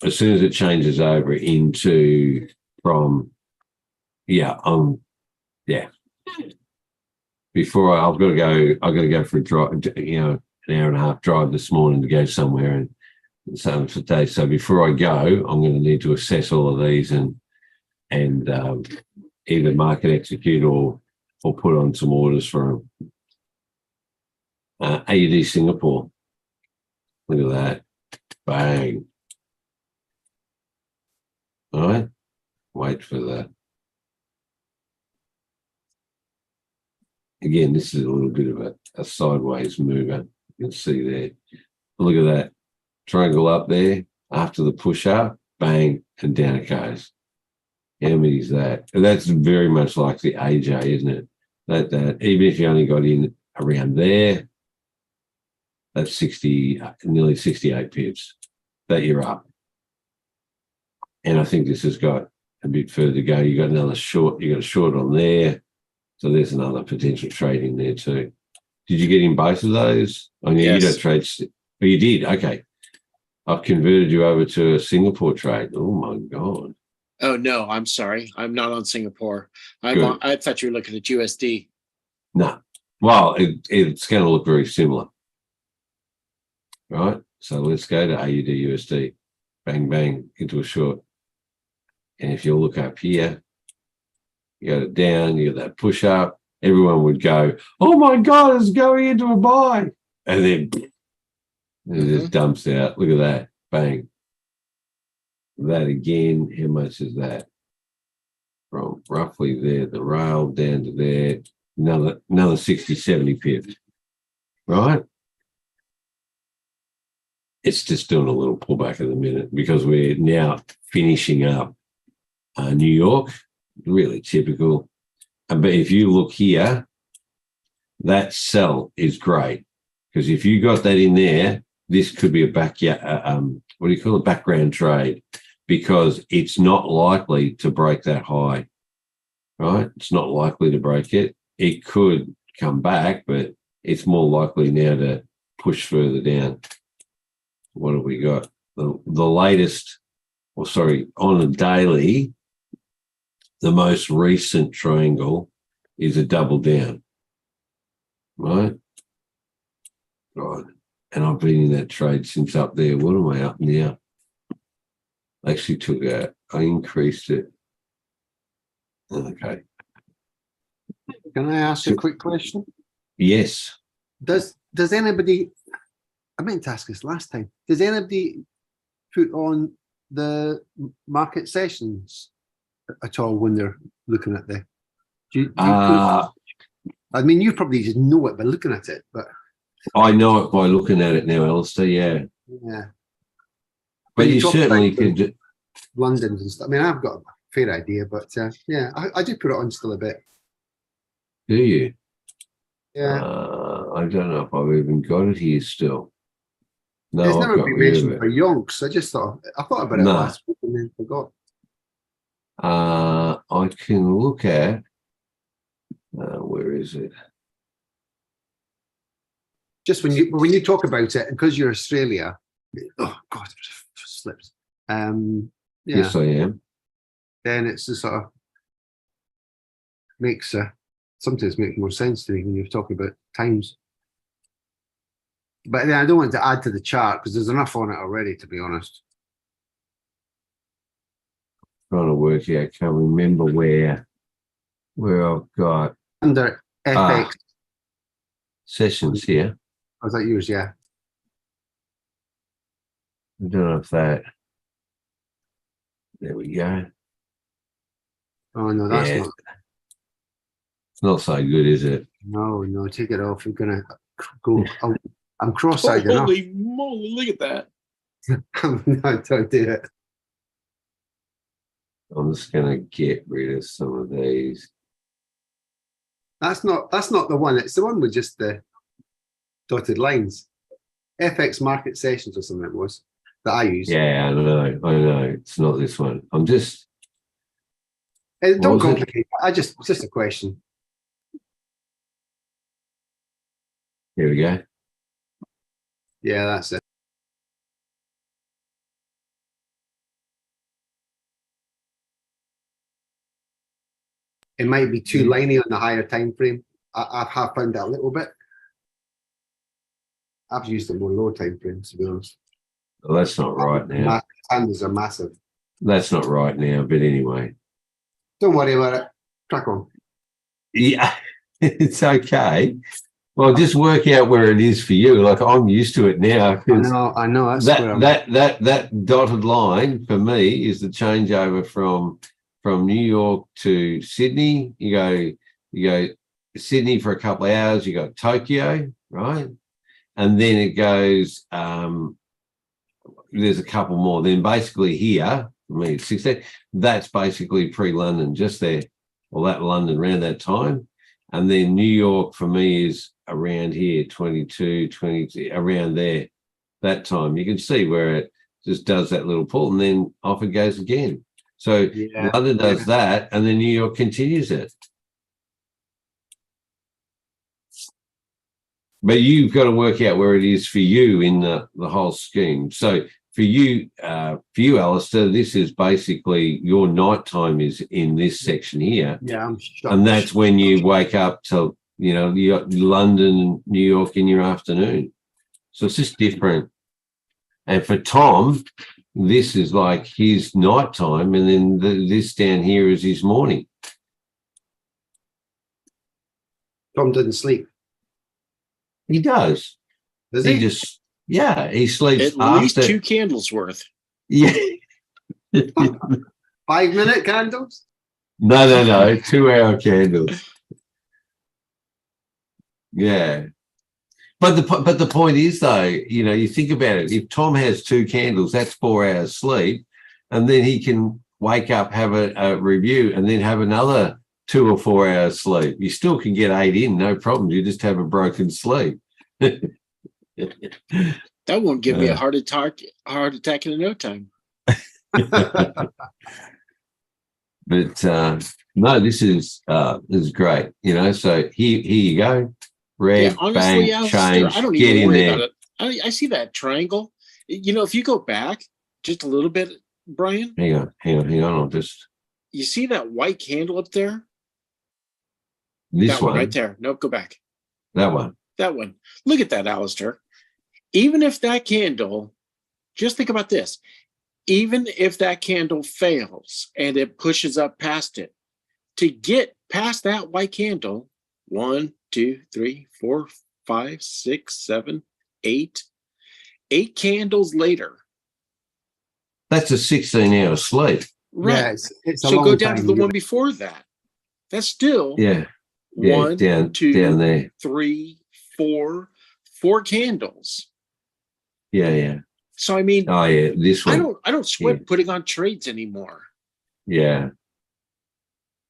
S2: as soon as it changes over into from, before I've got to go for a drive, an hour and a half drive this morning to go somewhere and so today. So before I go, I'm going to need to assess all of these and either market execute or put on some orders for them. AUD Singapore. Look at that. Bang. All right. Wait for that. again, this is a little bit of a sideways mover. You can see there. Look at that triangle up there after the push up, bang, and down it goes. How many is that? And that's very much like the AJ, isn't it? That even if you only got in around there, that's 60, nearly 68 pips that you're up. And I think this has got a bit further to go. You got another short, you got a short on there. So there's another potential trade in there too. Did you get in both of those? Oh, yeah,
S1: Yes.
S2: you don't trade. Oh, you did? Okay. I've converted you over to a Singapore trade. Oh my God.
S1: Oh no, I'm sorry. I'm not on Singapore.
S2: Good.
S1: I thought you were looking at USD.
S2: No. Well, it's going to look very similar. Right? So let's go to AUD USD. Bang, bang, into a short. And if you look up here, you got it down, you got that push up, everyone would go, oh my God, it's going into a buy. And then it just dumps out. Look at that. Bang. That again, how much is that? From roughly there, the rail down to there, another 60, 70 pips. Right? It's just doing a little pullback at the minute because we're now finishing up New York, really typical. But if you look here, that sell is great because if you got that in there, this could be a what do you call it? Background trade because it's not likely to break that high, right? It's not likely to break it. It could come back, but it's more likely now to push further down. What have we got? The latest, on a daily, the most recent triangle is a double down, right? Right. And I've been in that trade since up there. What am I up now? I actually I increased it. Okay.
S3: Can I ask a quick question?
S2: Yes.
S3: Does anybody, I meant to ask this last time, does anybody put on the market sessions at all when they're looking at the, do you I mean, you probably just know it by looking at it, but
S2: I know it by looking at it now, Alistair, yeah.
S3: Yeah.
S2: But you certainly could.
S3: London's and stuff. I mean, I've got a fair idea, but yeah, I do put it on still a bit.
S2: Do you?
S3: Yeah.
S2: I don't know if I've even got it here still. No,
S3: It's
S2: I've
S3: never
S2: got
S3: been
S2: rid of
S3: mentioned
S2: it.
S3: for yonks. I thought about it
S2: No.
S3: last week and then forgot.
S2: I can look at, where is it?
S3: Just when you talk about it, because you're Australia, oh God, it slipped. Yeah.
S2: Yes, I am.
S3: Then it's just sort of sometimes makes more sense to me when you're talking about times. But then I don't want to add to the chart because there's enough on it already, to be honest.
S2: Trying to work out, can't remember where I've got
S3: Under FX.
S2: Sessions here.
S3: Was that yours? Yeah.
S2: I don't know if that. There we go.
S3: Oh no, that's not.
S2: It's not so good, is it?
S3: No, take it off. You're gonna go. I'm cross-eyed enough.
S1: Holy moly! Look at that.
S3: No, don't do it.
S2: I'm just gonna get rid of some of these.
S3: That's not the one. It's the one with just the dotted lines. FX market sessions or something it was that I use.
S2: Yeah, I know. It's not this one. I'm just.
S3: Don't complicate it? It's just a question.
S2: Here we go.
S3: Yeah, that's it. It might be too liney on the higher time frame. I have found that a little bit. I've used it more low time frames, to be honest.
S2: Well, that's not right now.
S3: Candles are massive.
S2: That's not right now, but anyway.
S3: Don't worry about it. Crack on.
S2: Yeah, it's okay. Well, just work out where it is for you. Like I'm used to it now.
S3: I know.
S2: That dotted line for me is the changeover from New York to Sydney. You go Sydney for a couple of hours. You got Tokyo, right? And then it goes, there's a couple more. Then basically here, I mean, it's 16, that's basically pre-London, just there, or that London around that time. And then New York for me is around here, 22, around there, that time. You can see where it just does that little pull and then off it goes again. So London does that and then New York continues it. But you've got to work out where it is for you in the whole scheme. So for you, Alistair, this is basically your nighttime is in this section here.
S3: Yeah, I'm shocked.
S2: And that's when you wake up till, you know, you got London and New York in your afternoon. So it's just different. And for Tom, this is like his nighttime, and then this down here is his morning.
S3: Tom didn't sleep.
S2: He does.
S3: Does
S2: He
S3: he?
S2: just, yeah, he sleeps
S1: At least
S2: after.
S1: 2 candles worth.
S2: Yeah.
S3: 5-minute candles?
S2: No. 2-hour candles. Yeah. But the point is though, you know, you think about it. If Tom has 2 candles, that's 4 hours sleep, and then he can wake up, have a review, and then have another 2 or 4 hours sleep. You still can get 8 in, no problem. You just have a broken sleep.
S1: That won't give me a heart attack in no time.
S2: But no, this is great. You know, so here you go. Red,
S1: honestly,
S2: bang,
S1: Alistair,
S2: change,
S1: I don't
S2: get
S1: even
S2: in
S1: worry
S2: there.
S1: about it. I see that triangle. You know, if you go back just a little bit, Brian,
S2: Hang on. I'll just
S1: you see that white candle up there?
S2: this
S1: That one right there. Nope, go back.
S2: That one.
S1: That one. Look at that, Alistair. Even if that candle, just think about this. Even if that candle fails and it pushes up past it, to get past that white candle, 1, 2, 3, 4, 5, 6, 7, 8, 8 candles later.
S2: That's a 16-hour sleep.
S1: Right.
S3: Yeah, it's a
S1: So
S3: long
S1: go down to
S3: time.
S1: the one before that. That's still
S2: Yeah.
S1: 1,
S2: down
S1: 2,
S2: there.
S1: 3, 4 candles.
S2: Yeah.
S1: So I mean,
S2: Oh yeah, this one.
S1: I don't sweat putting on trades anymore.
S2: Yeah.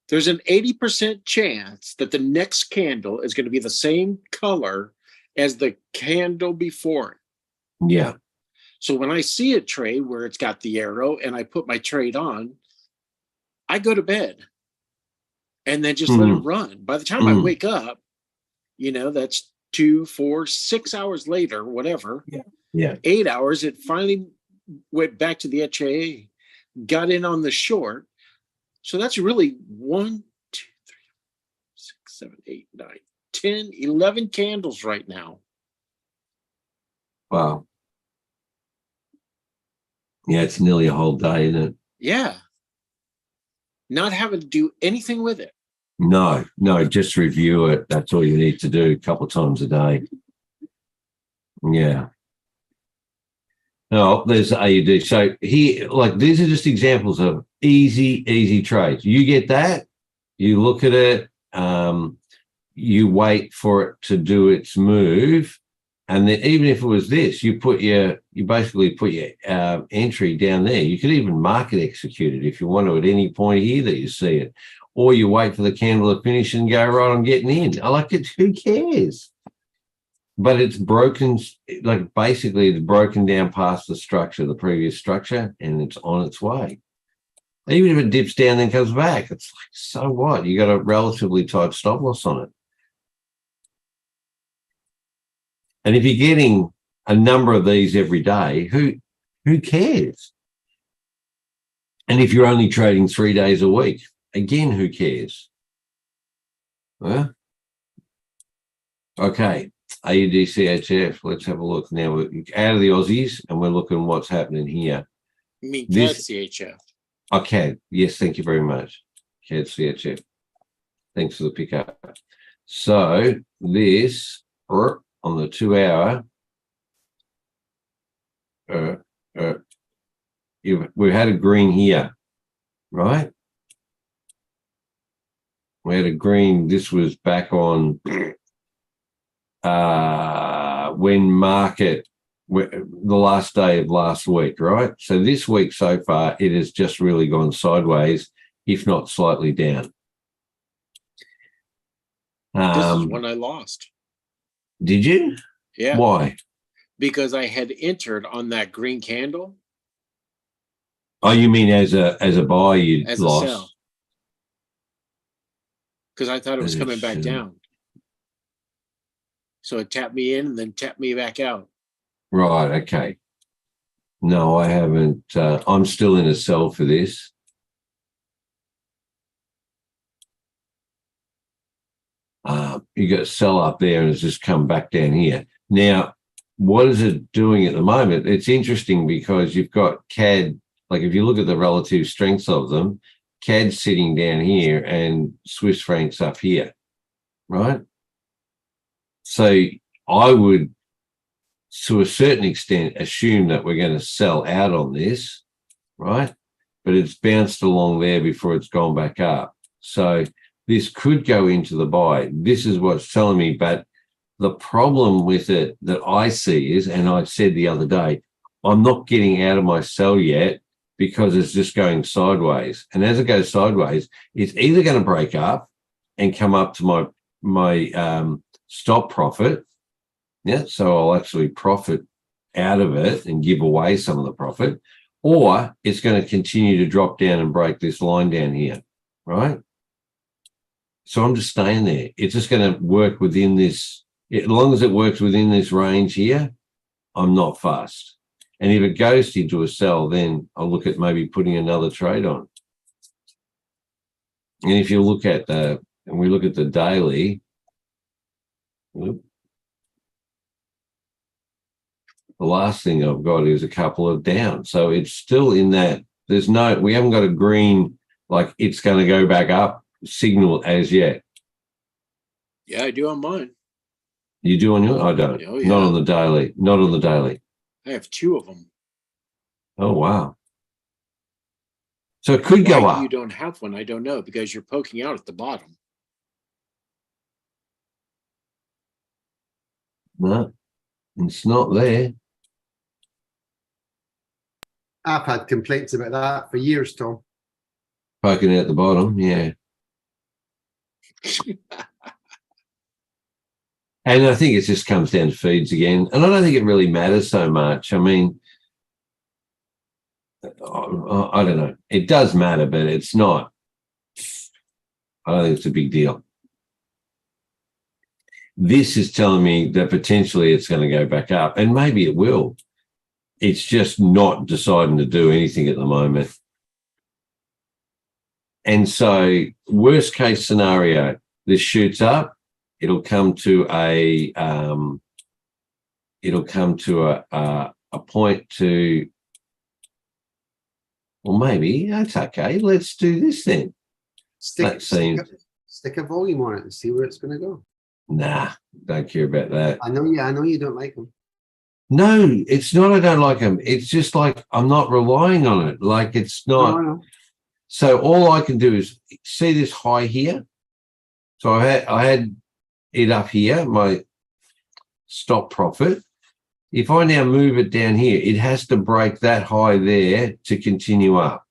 S1: There's an 80% chance that the next candle is going to be the same color as the candle before it.
S2: Yeah.
S1: So when I see a trade where it's got the arrow and I put my trade on, I go to bed and then just let it run. By the time I wake up, you know, that's 2, 4, 6 hours later, whatever.
S2: Yeah.
S1: 8 hours, it finally went back to the HAA, got in on the short. So that's really 1, 2, 3, 6, 7, 8, 9, 10, 11 candles right now.
S2: Wow. Yeah, it's nearly a whole day, isn't it?
S1: Yeah. Not having to do anything with it.
S2: No, just review it. That's all you need to do a couple of times a day. Yeah. No, there's AUD. So here, like, these are just examples of easy trades. You get that, you look at it, you wait for it to do its move, and then even if it was this, you basically put your entry down there. You could even market execute it if you want to at any point here that you see it, or you wait for the candle to finish and go, right, I'm getting in. I like it. Who cares? But it's broken, like basically it's broken down past the structure, the previous structure, and it's on its way. Even if it dips down and comes back, it's like, so what? You got a relatively tight stop loss on it. And if you're getting a number of these every day, who cares? And if you're only trading 3 days a week, again, who cares? Huh? Okay. AUDCHF, let's have a look. Now we're out of the Aussies and we're looking what's happening here.
S1: You mean CAD CHF?
S2: Okay, yes, thank you very much. CAD CHF. Thanks for the pickup. So this on the 2 hour, we've had a green here, right? We had a green. This was back on the last day of last week, right? So this week so far, it has just really gone sideways, if not slightly down.
S1: This is when I lost.
S2: Did you?
S1: Yeah.
S2: Why?
S1: Because I had entered on that green candle.
S2: Oh, you mean as a buy you
S1: as
S2: lost?
S1: a sell. Because I thought it was coming back down. So it tapped me in and then tapped me back out.
S2: Right, okay. No, I haven't. I'm still in a sell for this. You got sell up there and it's just come back down here. Now, what is it doing at the moment? It's interesting because you've got CAD, like if you look at the relative strengths of them, CAD sitting down here and Swiss francs up here, right? So I would, to a certain extent, assume that we're going to sell out on this, right? But it's bounced along there before it's gone back up. So this could go into the buy. This is what's telling me. But the problem with it that I see is, and I said the other day, I'm not getting out of my sell yet because it's just going sideways. And as it goes sideways, it's either going to break up and come up to my stop profit. Yeah, so I'll actually profit out of it and give away some of the profit, or it's going to continue to drop down and break this line down here, right? So I'm just staying there. It's just going to work within this. As long as it works within this range here, I'm not fussed. And if it goes into a sell, then I'll look at maybe putting another trade on. And if you look at and we look at the daily, the last thing I've got is a couple of down. So it's still in that. We haven't got a green, like it's going to go back up signal as yet.
S1: Yeah, I do on mine.
S2: You do on your? I don't.
S1: Oh, yeah.
S2: Not on the daily. Not on the daily.
S1: I have 2 of them.
S2: Oh, wow. So it could go up.
S1: You don't have one, I don't know, because you're poking out at the bottom.
S2: No, it's not there.
S3: I've had complaints about that for years, Tom.
S2: Poking out the bottom, yeah. And I think it just comes down to feeds again. And I don't think it really matters so much. I mean, I don't know. It does matter, but it's not. I don't think it's a big deal. This is telling me that potentially it's going to go back up, and maybe it will. It's just not deciding to do anything at the moment. And so, worst case scenario, this shoots up. It'll come to a point to, well, maybe that's okay. Let's do this then.
S3: Stick a volume on it and see where it's going to go.
S2: Nah, don't care about that.
S3: I know you don't like them.
S2: No, it's not. I don't like them. It's just like I'm not relying on it. Like it's not.
S3: No.
S2: So all I can do is see this high here. So I had it up here, my stop profit. If I now move it down here, it has to break that high there to continue up.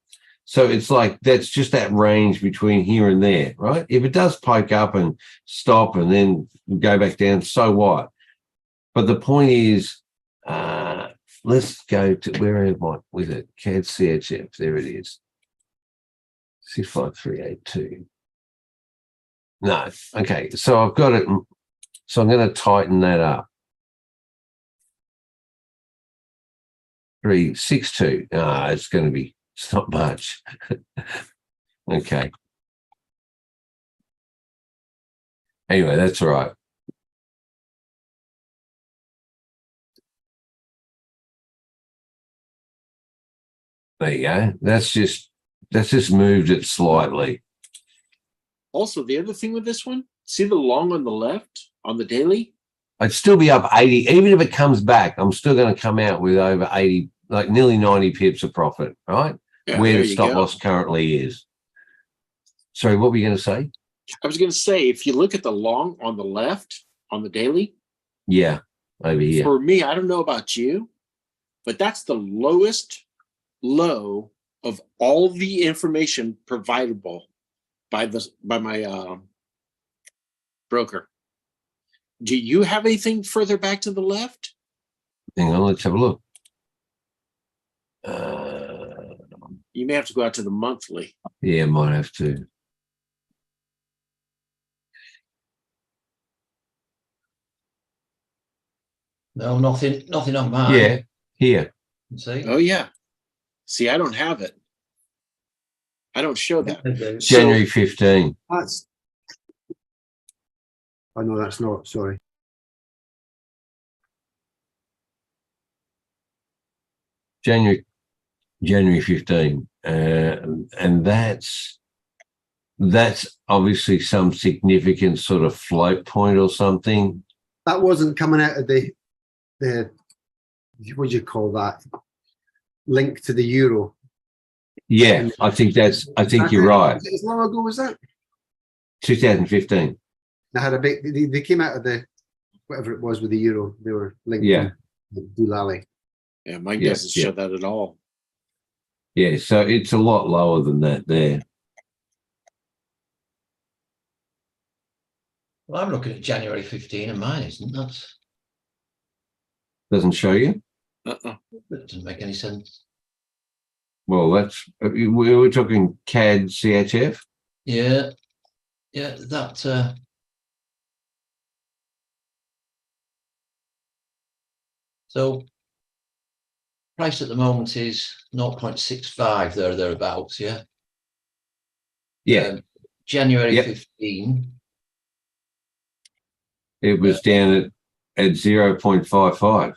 S2: So it's like that's just that range between here and there, right? If it does poke up and stop and then go back down, so what? But the point is, let's go to where am I with it? CAD CHF, there it is. 65382. No, okay. So I've got it. So I'm going to tighten that up. 362. It's going to be. It's not much. Okay. Anyway, that's all right. There you go. That's just moved it slightly.
S1: Also, the other thing with this one, see the long on the left on the daily?
S2: I'd still be up 80. Even if it comes back, I'm still going to come out with over 80, like nearly 90 pips of profit, right?
S1: Yeah,
S2: Where the stop loss currently is. Sorry, what were you going to say?
S1: I was going to say, if you look at the long on the left on the daily,
S2: Yeah, over here.
S1: for me, I don't know about you, but that's the lowest low of all the information providable by my broker. Do you have anything further back to the left?
S2: Hang on, let's have a look.
S1: You may have to go out to the monthly.
S2: Yeah, might have to.
S5: No, nothing on mine.
S2: Yeah, here.
S5: See?
S1: Oh yeah. See, I don't have it. I don't show that.
S2: January 15.
S3: That's. Oh no, that's not. Sorry.
S2: January 15. And that's obviously some significant sort of float point or something.
S3: That wasn't coming out of the what do you call that? Link to the euro.
S2: Yeah, I think you're right.
S3: As long ago was that?
S2: 2015.
S3: They had a big. They came out of the whatever it was with the euro. They were linked.
S2: Yeah.
S3: To Doolally.
S1: Yeah, mine doesn't show that at all.
S2: Yeah, so it's a lot lower than that there.
S5: Well, I'm looking at January 15 and mine isn't. That
S2: Doesn't show you?
S5: that doesn't make any sense.
S2: Well, that's we were talking CAD CHF.
S5: Yeah, that. So price at the moment is 0.65 thereabouts. Yeah.
S2: Yeah.
S5: January 15.
S2: It was down at 0.55.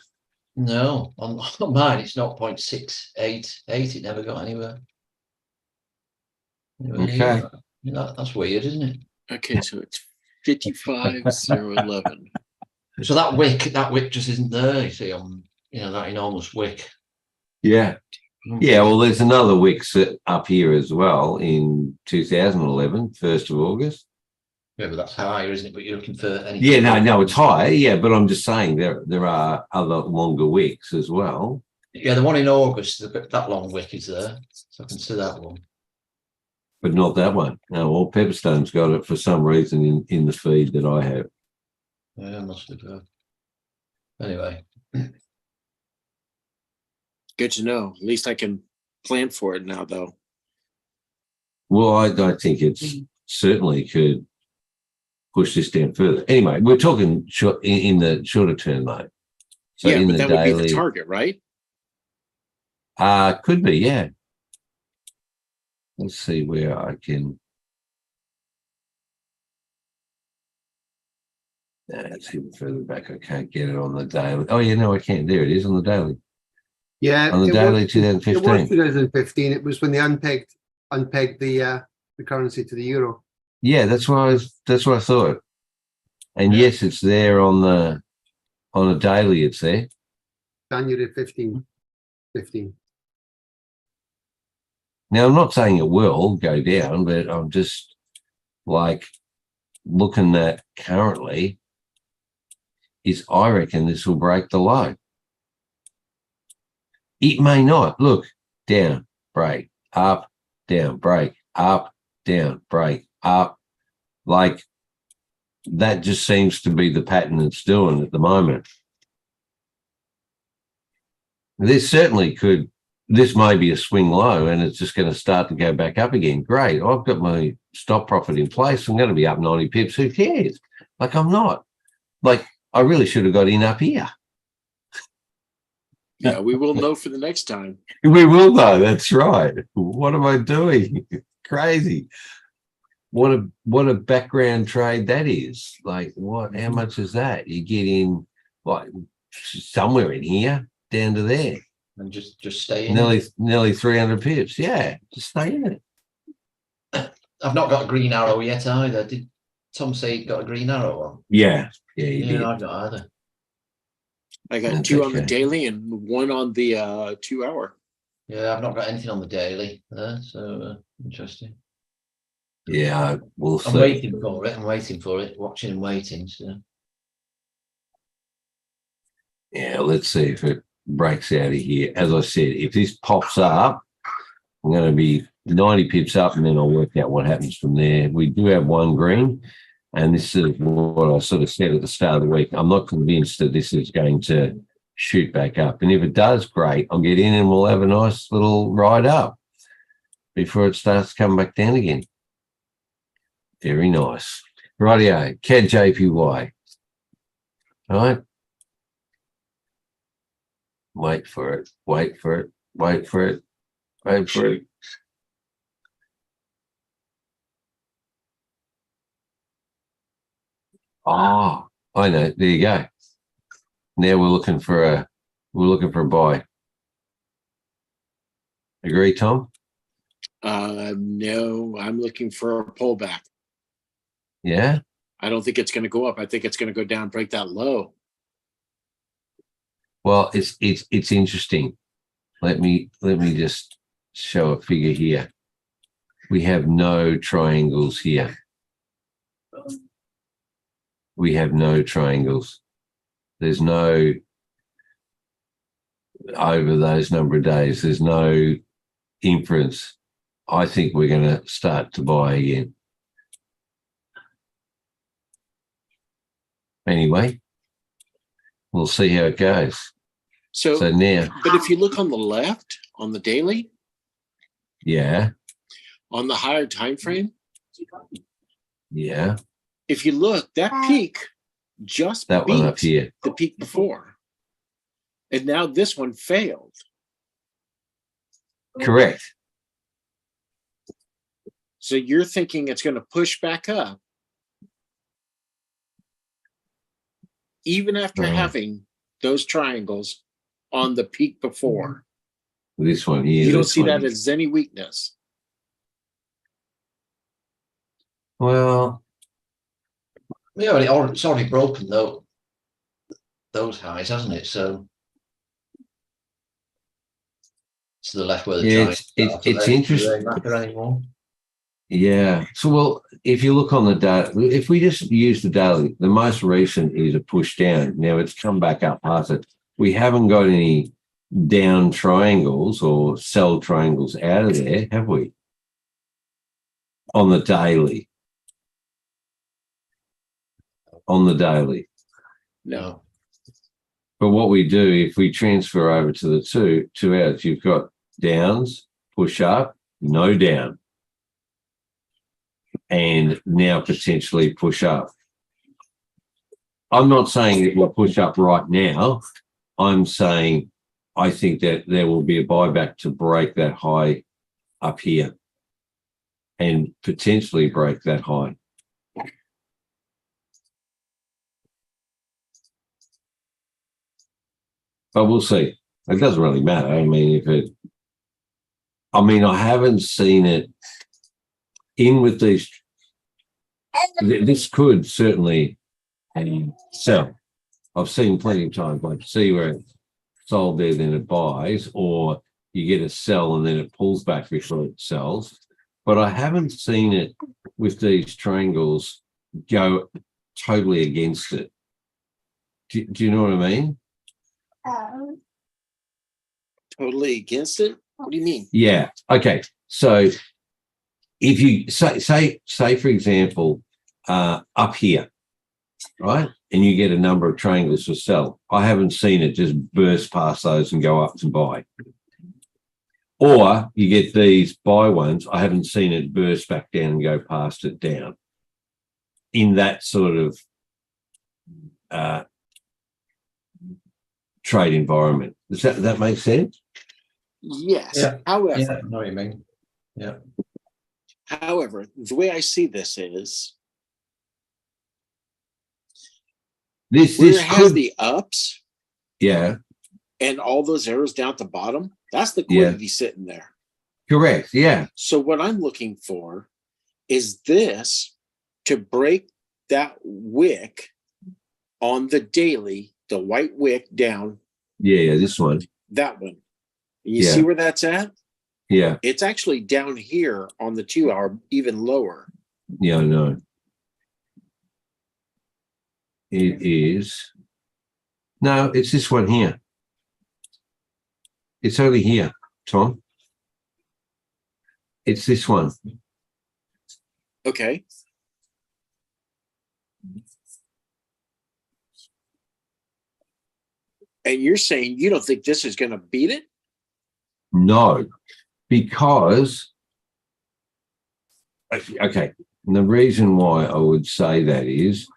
S5: No, on mine it's 0.688. It never got anywhere.
S2: Okay.
S5: That's weird, isn't it?
S1: Okay, so it's 55,011.
S5: So that wick just isn't there. You see, on that enormous wick.
S2: Yeah. Yeah, well, there's another wick up here as well in 2011, 1st of August.
S5: Yeah, but that's higher, isn't it? But you're looking for anything.
S2: Yeah, no, it's higher. Yeah, but I'm just saying there are other longer wicks as well.
S5: Yeah, the one in August, that long wick is there, so I can see that one.
S2: But not that one. No, well, Pepperstone's got it for some reason in the feed that I have.
S5: Yeah, must have. Anyway.
S1: Good to know. At least I can plan for it now, though.
S2: Well, I think it's certainly could push this down further. Anyway, we're talking in the shorter term, though. So
S1: yeah,
S2: in
S1: but
S2: the
S1: that
S2: daily,
S1: would be the target, right?
S2: Could be, yeah. Let's see where I can. It's even further back. I can't get it on the daily. Oh, yeah, no, I can. There it is on the daily.
S3: Yeah,
S2: On the daily 2015.
S3: It was 2015. It was when they unpegged the currency to the euro.
S2: Yeah, that's what I thought. And yes, it's there on a daily. It's there.
S3: January 15.
S2: Now, I'm not saying it will go down, but I'm just like looking at currently is I reckon this will break the low. It may not. Look, down, break, up, down, break, up, down, break, up. Like that just seems to be the pattern it's doing at the moment. This certainly could. This may be a swing low and it's just going to start to go back up again. Great. I've got my stop profit in place. I'm going to be up 90 pips. Who cares? Like I'm not. Like I really should have got in up here.
S1: Yeah, we will know for the next time.
S2: We will though. That's right. What am I doing? Crazy. What a background trade that is. Like what? How much is that? You get in like somewhere in here down to there.
S5: And just stay in.
S2: Nearly 300 pips. Yeah, just stay in it.
S5: I've not got a green arrow yet either. Did Tom say he got a green arrow on?
S2: Yeah, he did.
S5: I've not either.
S1: I got
S2: That's
S1: 2 on the
S2: okay.
S1: daily and 1 on the 2 hour.
S5: Yeah, I've not got anything on the daily there, so interesting.
S2: Yeah, we'll
S5: I'm
S2: see.
S5: waiting for it. I'm waiting for it. Watching and waiting. So.
S2: Yeah, let's see if it breaks out of here. As I said, if this pops up, I'm going to be 90 pips up, and then I'll work out what happens from there. We do have one green, and this is what I sort of said at the start of the week. I'm not convinced that this is going to shoot back up. And if it does, great. I'll get in and we'll have a nice little ride up before it starts to come back down again. Very nice. Rightio, CAD JPY. All right. Wait for it. Wait for it. Wait for it. Wait for it. Oh, I know. There you go. Now we're looking for a buy. Agree, Tom?
S1: No, I'm looking for a pullback.
S2: Yeah.
S1: I don't think it's going to go up. I think it's going to go down, break that low.
S2: Well, it's interesting. Let me just show a figure here. We have no triangles here. We have no triangles. There's no, over those number of days, there's no inference. I think we're going to start to buy again. Anyway, we'll see how it goes. So now,
S1: but if you look on the left, on the daily,
S2: yeah,
S1: on the higher time frame,
S2: yeah,
S1: if you look, that peak just
S2: that one up here,
S1: the peak before, and now this one failed.
S2: Correct.
S1: So you're thinking it's going to push back up, even after having those triangles on the peak before.
S2: This one here.
S1: You don't see that as any weakness.
S2: Well,
S5: Yeah, it's already broken though. Those highs, hasn't it? So to the left where the
S2: yeah, it's interesting.
S5: Anymore.
S2: Yeah. So, well, if you look on the data, if we just use the daily, the most recent is a push down. Now it's come back up past it. We haven't got any down triangles or sell triangles out of there, have we? On the daily. On the daily.
S1: No.
S2: But what we do, if we transfer over to the 2 hours, you've got downs, push up, no down. And now potentially push up. I'm not saying it will push up right now. I'm saying I think that there will be a buyback to break that high up here and potentially break that high. But we'll see. It doesn't really matter. I mean, I haven't seen it in with these. This could certainly sell. I've seen plenty of times, like see where it's sold there, then it buys, or you get a sell and then it pulls back before it sells. But I haven't seen it with these triangles go totally against it. Do you know what I mean?
S1: Totally against it? What do you mean?
S2: Yeah. Okay. So if you say for example, up here, right, and you get a number of triangles for sell, I haven't seen it just burst past those and go up to buy. Or you get these buy ones, I haven't seen it burst back down and go past it down in that sort of trade environment. Does that make sense?
S1: Yes.
S5: Yeah.
S1: However,
S5: Yeah, I know what you mean. Yeah.
S1: However, the way I see this is
S2: This
S1: where it has
S2: could,
S1: the ups,
S2: yeah,
S1: and all those arrows down at the bottom, that's liquidity sitting there.
S2: correct, yeah.
S1: So what I'm looking for is this to break that wick on the daily, the white wick down.
S2: Yeah, this one.
S1: That one. You see where that's at?
S2: Yeah.
S1: It's actually down here on the 2 hour, even lower.
S2: Yeah, I know. It is. No, it's this one here. It's only here, Tom. It's this one.
S1: Okay. And you're saying you don't think this is going to beat it?
S2: No, because, okay, and the reason why I would say that is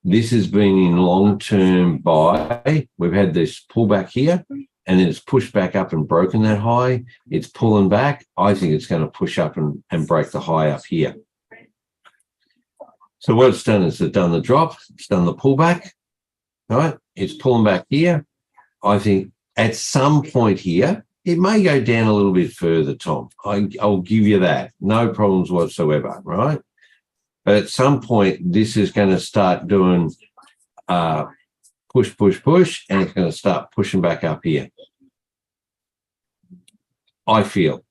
S2: this has been in long-term buy. We've had this pullback here, and then it's pushed back up and broken that high. It's pulling back. I think it's going to push up and break the high up here. So what it's done is it's done the drop, it's done the pullback, right? It's pulling back here. I think at some point here, it may go down a little bit further, Tom. I'll give you that. No problems whatsoever, right? But at some point, this is going to start doing push, push, push, and it's going to start pushing back up here. I feel.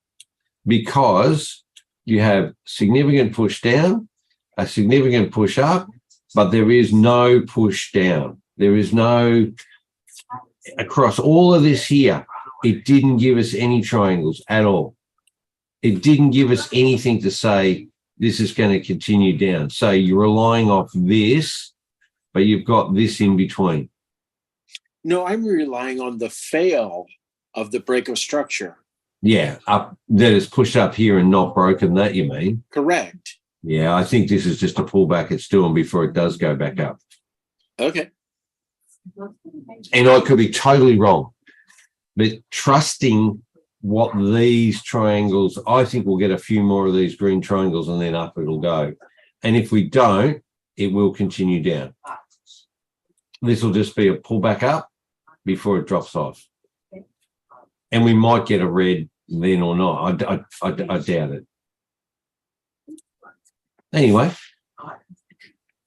S2: Because you have significant push down, a significant push up, but there is no push down. There is no, across all of this here, it didn't give us any triangles at all. It didn't give us anything to say this is going to continue down. So you're relying off this, but you've got this in between.
S1: No, I'm relying on the fail of the break of structure.
S2: Yeah, up that is pushed up here and not broken, that you mean?
S1: Correct.
S2: Yeah, I think this is just a pullback it's doing before it does go back up.
S1: Okay.
S2: And I could be totally wrong, but trusting what these triangles, I think we'll get a few more of these green triangles and then up it'll go. And if we don't, it will continue down. This will just be a pullback up before it drops off. And we might get a red then or not. I doubt it. Anyway.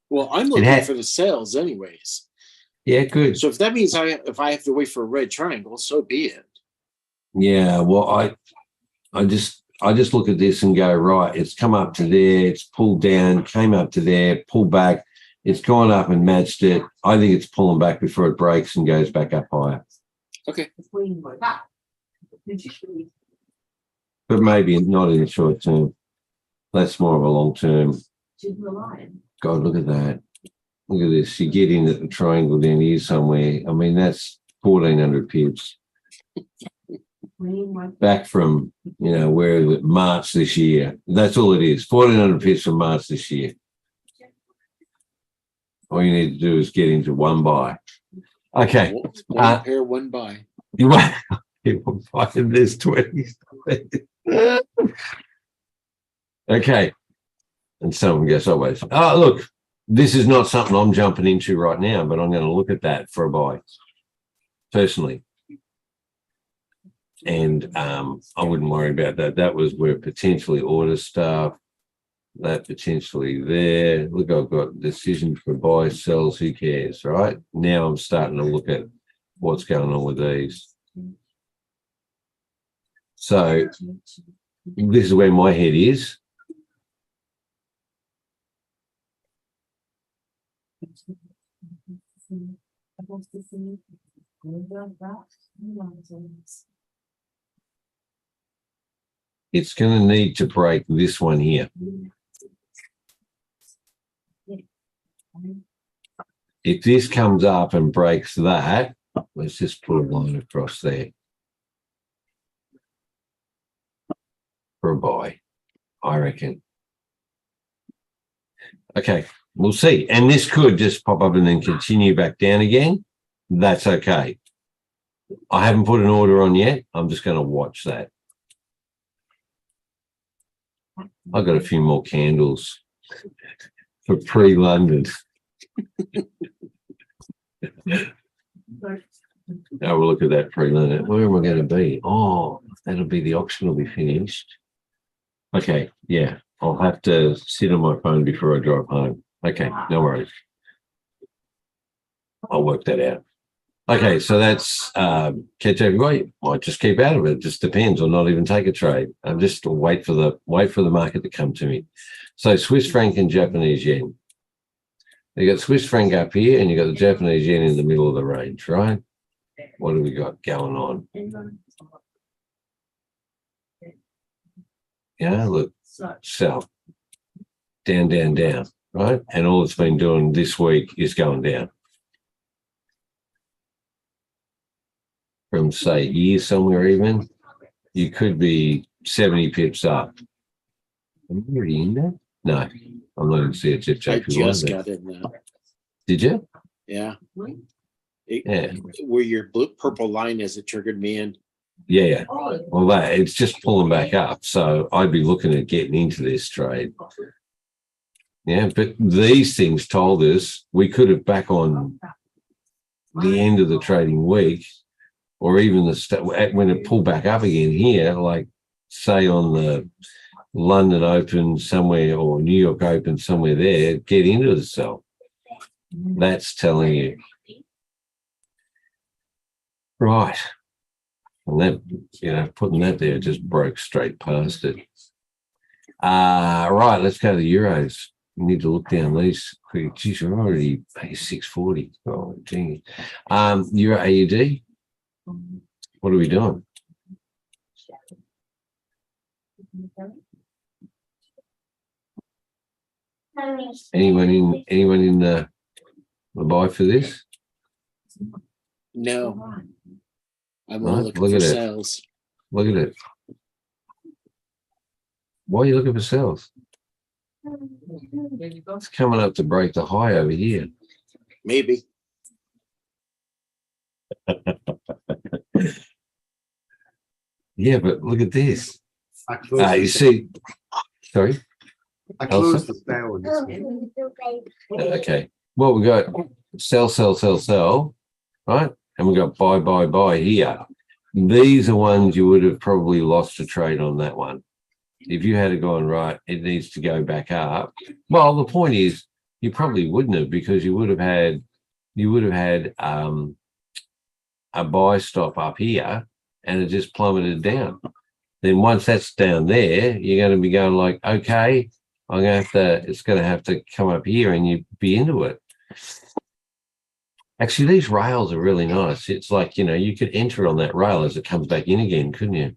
S1: Well, I'm looking for the sales anyways.
S2: Yeah, good.
S1: So if that means if I have to wait for a red triangle, so be it.
S2: Yeah, well, I just look at this and go, right, it's come up to there, it's pulled down, came up to there, pulled back, it's gone up and matched it. I think it's pulling back before it breaks and goes back up higher.
S1: Okay.
S2: But maybe not in the short term. That's more of a long term. God, look at that. Look at this. You get in at the triangle down here somewhere. I mean, that's 1,400 pips. Back from, where is it? March this year. That's all it is. 1,400 pips from March this year. All you need to do is get into one buy. Okay.
S1: One pair, one buy.
S2: You want this 20. Okay. And someone goes, always. Oh, look, this is not something I'm jumping into right now, but I'm going to look at that for a buy, personally. And I wouldn't worry about that. That was where potentially order stuff, that potentially there. Look, I've got decision for buy, sells, who cares, right? Now I'm starting to look at what's going on with these. So this is where my head is. It's going to need to break this one here. If this comes up and breaks that, let's just put a line across there for a buy, I reckon. Okay, we'll see. And this could just pop up and then continue back down again. That's okay. I haven't put an order on yet. I'm just going to watch that. I've got a few more candles for pre-London. Now we'll look at that pre-London. Where am I going to be? Oh, that'll be the auction will be finished. Okay, yeah. I'll have to sit on my phone before I drive home. Okay, no worries. I'll work that out. Okay, so that's catch everybody. Might just keep out of it. It just depends, or not even take a trade. I'm just wait for the market to come to me. So Swiss franc and Japanese yen. You got Swiss franc up here, and you got the Japanese yen in the middle of the range, right? What do we got going on? Yeah, look, sell down, down, down, right? And all it's been doing this week is going down. From say here somewhere even, you could be 70 pips up. Am I already in there? No, I'm not going to see a chip
S1: I
S2: check.
S1: just got in now.
S2: Did you?
S1: Yeah.
S2: Yeah.
S1: Where your blue purple line is, it triggered me in.
S2: Yeah. Well, it's just pulling back up. So I'd be looking at getting into this trade. Yeah, but these things told us we could have back on the end of the trading week, or even when it pulled back up again here, like say on the London Open somewhere or New York Open somewhere there, get into the sell. That's telling you. Right. And that, putting that there just broke straight past it. Right, let's go to the Euros. We need to look down these. Geez, we're already 640. Oh, dang it. Euro AUD. What are we doing? Anyone in the buy for this?
S1: No. I'm
S2: Right,
S1: only looking
S2: look
S1: for
S2: at it.
S1: sales.
S2: Look at it. Why are you looking for sales? It's coming up to break the high over here.
S1: Maybe.
S2: Yeah, but look at this.
S3: I closed
S2: You see, sorry.
S3: I closed the sale on this one.
S2: Okay. Well, we got sell, sell, sell, sell, right? And we got buy, buy, buy here. These are ones you would have probably lost a trade on that one. If you had it gone right, it needs to go back up. Well, the point is, you probably wouldn't have, because you would have had a buy stop up here, and it just plummeted down. Then once that's down there, you're going to be going like, okay, it's going to have to come up here, and you be into it. Actually, these rails are really nice. It's like, you could enter on that rail as it comes back in again, couldn't you?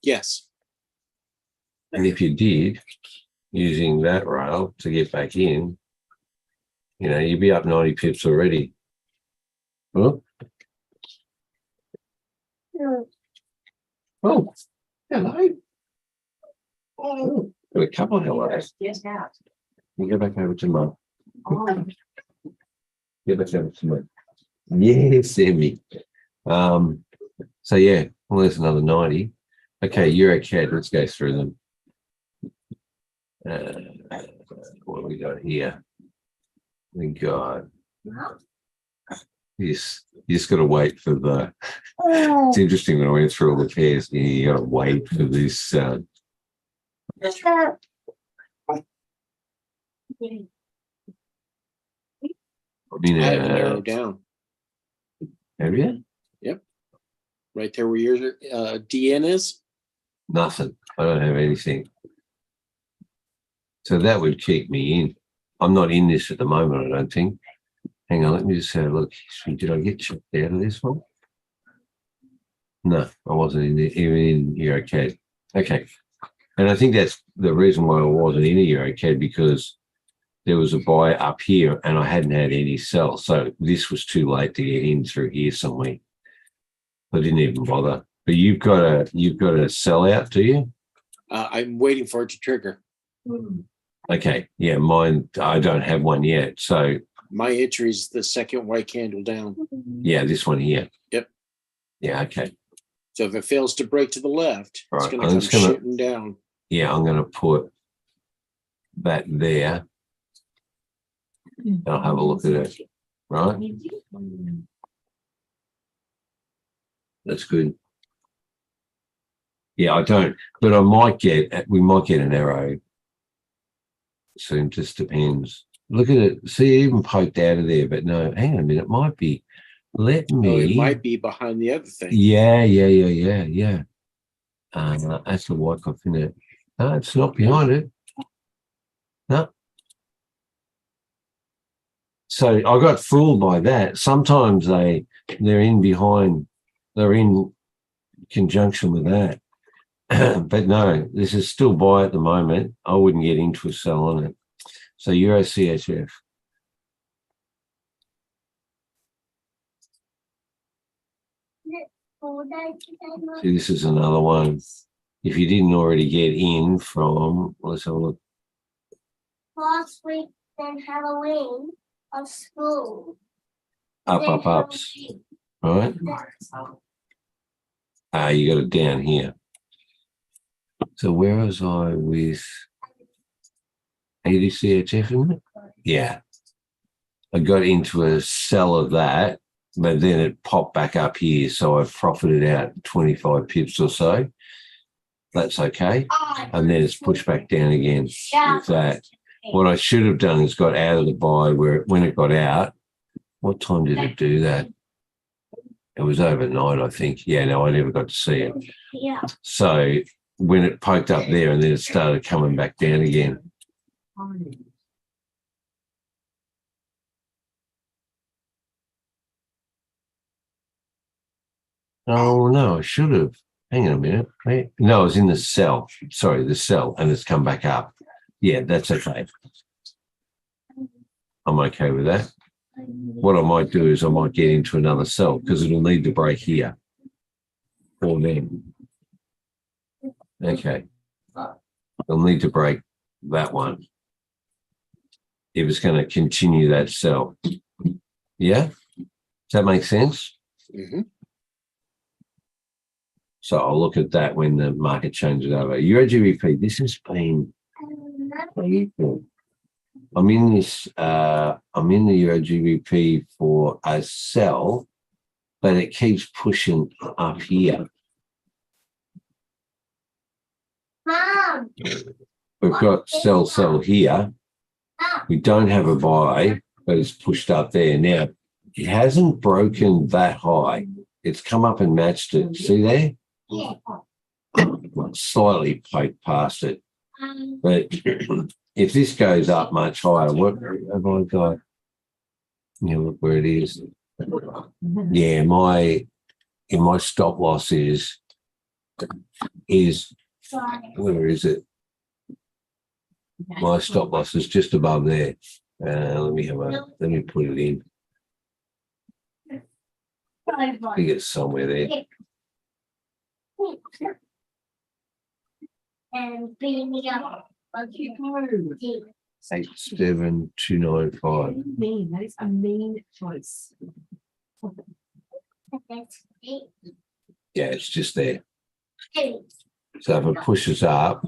S1: Yes.
S2: And if you did, using that rail to get back in, you'd be up 90 pips already. Oh, hello. Oh, got a couple of hellos.
S6: Yes, have.
S2: You go back over to Mum. Get back over to Mum. Yes, Emmy. So yeah, well, there's another 90. Okay, Euro CAD, let's go through them. What do we got here? We got this. You just got to wait for the. It's interesting when I went through all the pairs. You got to wait for this.
S1: I have it narrowed down.
S2: Have you?
S1: Yep. Right there where your DN is.
S2: Nothing. I don't have anything. So that would keep me in. I'm not in this at the moment, I don't think. Hang on, let me just have a look. Did I get checked out of this one? No, I wasn't in there, even in EuroCAD. Okay. And I think that's the reason why I wasn't in EuroCAD, because there was a buy up here and I hadn't had any sell. So this was too late to get in through here somewhere. I didn't even bother. But you've got a sell out, do you?
S1: I'm waiting for it to trigger.
S2: Okay. Yeah, mine, I don't have one yet. So
S1: my entry is the second white candle down.
S2: yeah, this one here.
S1: Yep.
S2: Yeah, okay.
S1: So if it fails to break to the left,
S2: Right,
S1: it's going to come shooting down.
S2: Yeah, I'm going to put that there. I'll have a look at it. Right. That's good. Yeah, I don't, but we might get an arrow soon. Just depends. Look at it. See, it even poked out of there, but no, hang on a minute. It might be. Let me.
S1: Oh, it might be behind the other thing.
S2: Yeah. That's the Wyckoff, isn't it? No, it's not behind it. No. So I got fooled by that. Sometimes they're in behind, they're in conjunction with that. But no, this is still buy at the moment. I wouldn't get into a sell on it. So Euro CHF. See, this is another one. If you didn't already get in from, let's have a look.
S6: Last week, then Halloween of school.
S2: Ups. All right. You got it down here. So where was I with ADCHF in it? Yeah. I got into a sell of that, but then it popped back up here. So I profited out 25 pips or so. That's okay. And then it's pushed back down again with that. What I should have done is got out of the buy when it got out. What time did it do that? It was overnight, I think. Yeah, no, I never got to see it.
S6: Yeah.
S2: So when it poked up there and then it started coming back down again. Oh, no, I should have. Hang on a minute. No, it was in the sell. Sorry, the sell, and it's come back up. Yeah, that's okay. I'm okay with that. What I might do is I might get into another sell because it'll need to break here or then. Okay. It'll need to break that one if it's going to continue that sell. Yeah? Does that make sense?
S1: Mm-hmm.
S2: So I'll look at that when the market changes over. Euro GBP, this has been painful. I'm in this, I'm in the Euro GBP for a sell, but it keeps pushing up here.
S6: Mom.
S2: We've got sell here. We don't have a buy, but it's pushed up there. Now, it hasn't broken that high. It's come up and matched it. See there?
S6: Yeah.
S2: Slightly poked past it. But if this goes up much higher, what have I got? Yeah, look where it is. Yeah, my stop loss is where is it? My stop loss is just above there. Let me put it in. I think it's somewhere there.
S6: And being up.
S2: 87295.
S7: Mean. That is a mean choice.
S2: Yeah, it's just there. So if it pushes up,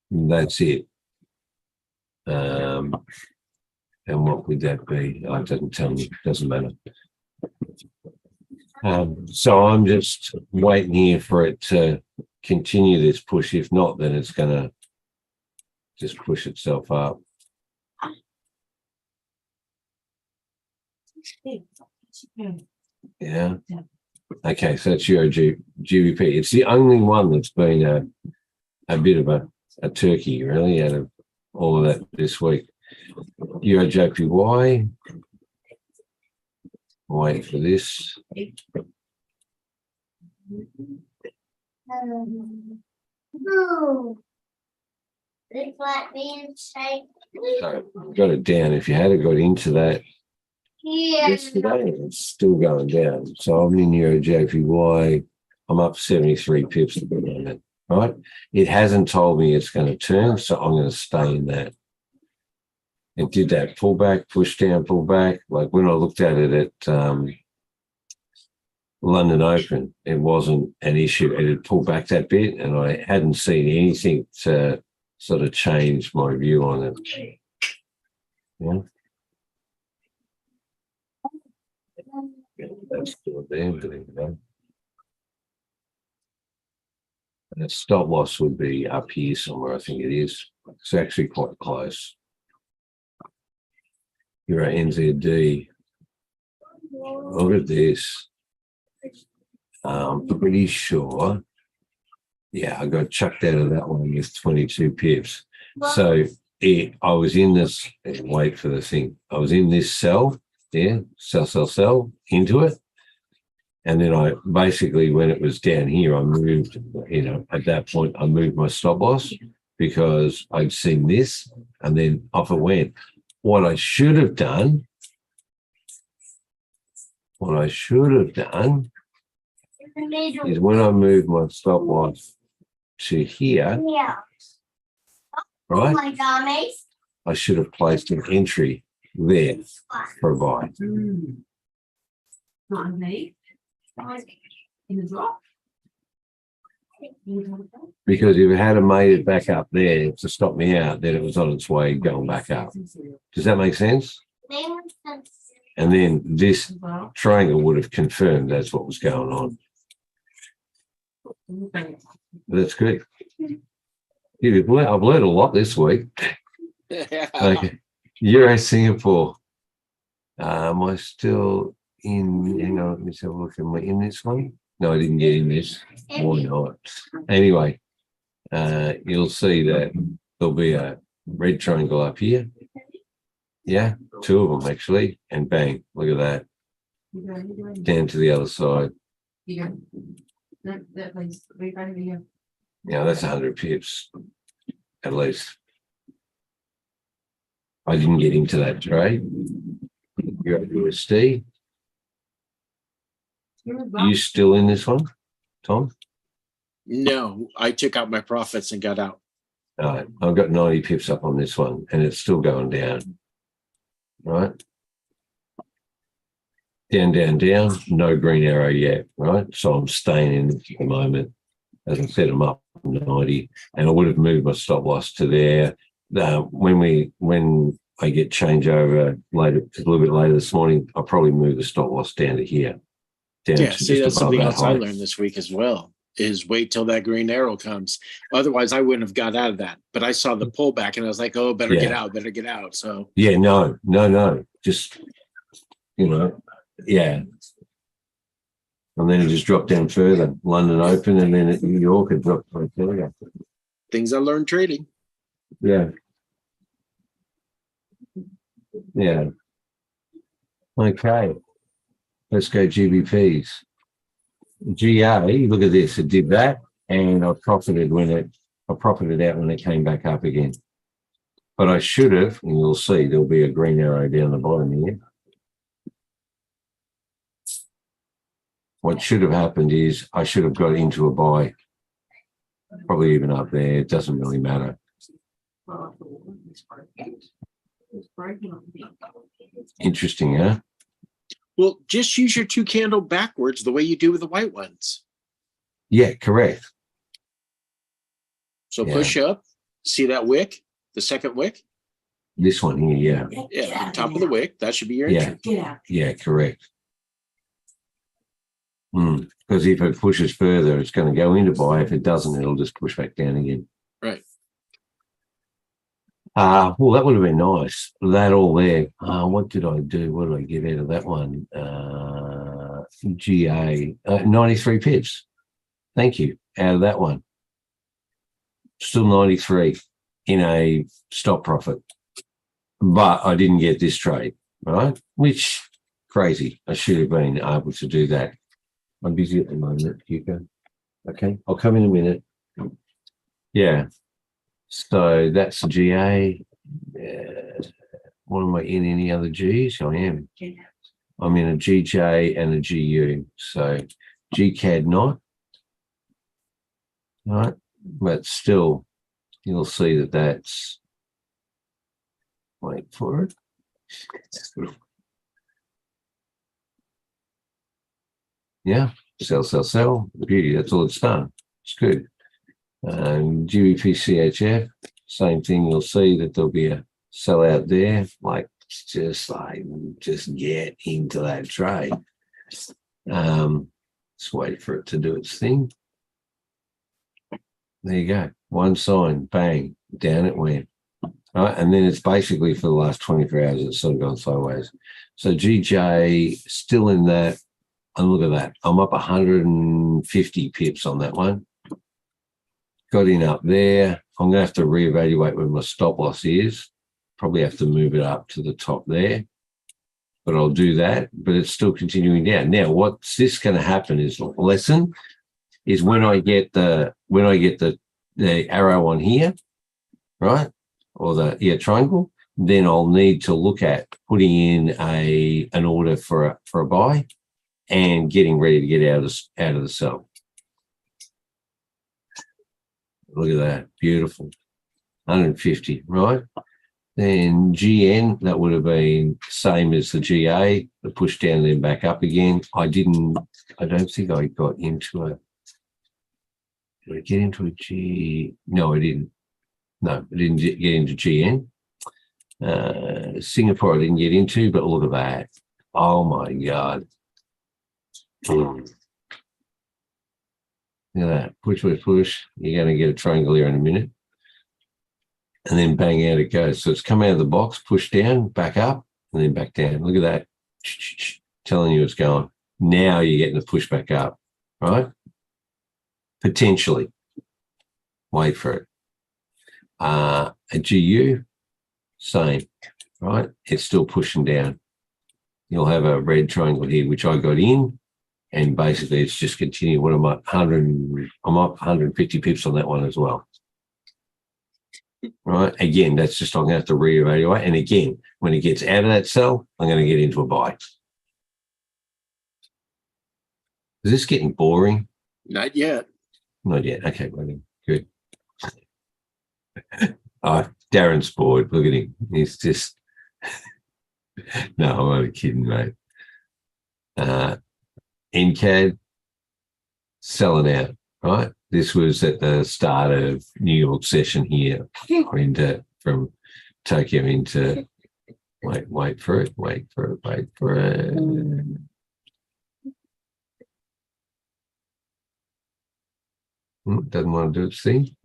S2: that's it. And what would that be? Oh, it doesn't tell me. Doesn't matter. So I'm just waiting here for it to continue this push. If not, then it's going to just push itself up. Yeah. Okay, so that's Euro GBP. It's the only one that's been a bit of a turkey, really, out of all of that this week. Euro JPY. Wait for this.
S6: It's like being safe.
S2: So got it down. If you had got into that
S6: Yeah.
S2: yesterday, it's still going down. So I'm in Euro JPY. I'm up 73 pips at the moment. Right? It hasn't told me it's going to turn, so I'm going to stay in that. It did that pullback, push down, pull back. Like when I looked at it at London Open, it wasn't an issue. It had pulled back that bit, and I hadn't seen anything to sort of change my view on it. Yeah. That's still there, but you know. And the stop loss would be up here somewhere, I think it is. It's actually quite close. Euro NZD. Look at this. I'm pretty sure. Yeah, I got chucked out of that one with 22 pips. So I was in this, wait for the thing. I was in this sell, sell into it. And then I basically, when it was down here, I moved, at that point, I moved my stop loss because I'd seen this and then off it went. What I should have done is when I moved my stop loss to here,
S6: Yeah.
S2: right,
S6: My dummies.
S2: I should have placed an entry there for a buy.
S7: Not underneath. In the drop.
S2: Because if it had made it back up there to stop me out, then it was on its way going back up. Does that make sense? And then this triangle would have confirmed that's what was going on. That's good. I've learned a lot this week. Okay. Euro Singapore. Am I still in? Hang on, let me have a look. Am I in this one? No, I didn't get in this. Why not? Anyway, you'll see that there'll be a red triangle up here. Yeah, two of them actually, and bang, look at that. Down to the other side. Now that's 100 pips, at least. I didn't get into that trade. You're at USD. You still in this one, Tom?
S1: No, I took out my profits and got out.
S2: All right, I've got 90 pips up on this one, and it's still going down. Right? Down, down, down. No green arrow yet, right? So I'm staying in at the moment. As I said, I'm up 90, and I would have moved my stop loss to there. When I get changeover later, a little bit later this morning, I'll probably move the stop loss down to here.
S1: Yeah, see, that's something else I
S2: height.
S1: learned this week as well, is wait till that green arrow comes. Otherwise, I wouldn't have got out of that. But I saw the pullback and I was like, oh, better get out. So
S2: yeah, no. Just, yeah. And then it just dropped down further. London open, and then at New York it dropped right further.
S1: things I learned trading.
S2: Yeah. Yeah. Okay. Let's go GBPs. GA, look at this. It did that, and I profited out when it came back up again. But I should have, and you'll see there'll be a green arrow down the bottom here. What should have happened is I should have got into a buy, probably even up there. It doesn't really matter. Interesting, huh?
S1: Well, just use your two candle backwards the way you do with the white ones.
S2: Yeah, correct.
S1: So
S2: Yeah.
S1: push up, see that wick, the second wick?
S2: This one here, yeah.
S1: Yeah, on top of the wick, that should be your
S2: Yeah.
S1: entry.
S7: Get out.
S2: Yeah, correct. Because if it pushes further, it's going to go into buy. If it doesn't, it'll just push back down again.
S1: Right.
S2: Well, that would have been nice. That all there. What did I do? What did I get out of that one? GA, 93 pips. Thank you. Out of that one. Still 93 in a stop profit. But I didn't get this trade, right? Which, crazy. I should have been able to do that. I'm busy at the moment, Hugo. Okay, I'll come in a minute. Yeah. So that's the GA. What am I in? Any other Gs? I am. I'm in a GJ and a GU. So GCAD not. All right. But still, you'll see that that's. Wait for it. Yeah. Sell. Beauty. That's all it's done. It's good. GBP CHF, same thing. You'll see that there'll be a sell out there. Just get into that trade. Let's wait for it to do its thing. There you go. One sign, bang, down it went. right? And then it's basically for the last 24 hours, it's sort of gone sideways. So GJ still in that, and look at that. I'm up 150 pips on that one. Got in up there. I'm going to have to reevaluate where my stop loss is. Probably have to move it up to the top there. But I'll do that. But it's still continuing down. Now, what's this going to happen is a lesson is when I get the arrow on here, right? Or the triangle, then I'll need to look at putting in an order for a buy and getting ready to get out of the sell. Look at that, beautiful. 150, right? Then GN, that would have been same as the GA, the push down then back up again. I don't think I got into it. Did I get into a G? No, I didn't. No, I didn't get into GN. Singapore I didn't get into, but look at that. Oh my God. Look at that. Push, push, push. You're going to get a triangle here in a minute. And then bang, out it goes. So it's come out of the box, push down, back up, and then back down. Look at that. Telling you it's going. Now you're getting the push back up, right? Potentially. Wait for it. A GU, same, right? It's still pushing down. You'll have a red triangle here, which I got in, and basically it's just continuing. What am I? I'm up 150 pips on that one as well. Right? Again, that's just I'm going to have to reevaluate. And again, when it gets out of that cell, I'm going to get into a buy. Is this getting boring?
S1: Not yet.
S2: Not yet. Okay, buddy. Good. Oh, Darren's bored. Look at him. He's just no, I'm only kidding, mate. NCAD selling out, right? This was at the start of New York session here, from Tokyo into wait for it. Doesn't want to do its thing.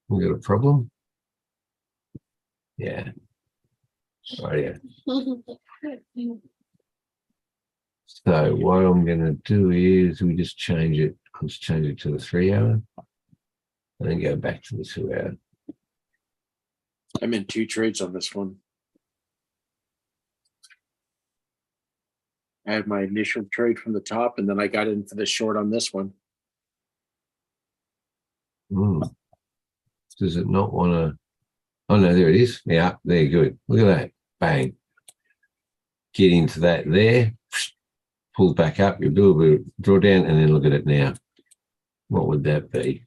S2: We got a problem. Yeah. Oh yeah. So what I'm going to do is we just change it. Let's change it to the 3 hour and then go back to the 2 hour.
S1: I'm in 2 trades on this one. I had my initial trade from the top, and then I got into the short on this one.
S2: Does it not want to? Oh, no, there it is. Yeah, there, good. Look at that. Bang. Get into that there. Pull back up. You do a bit of drawdown, and then look at it now. What would that be?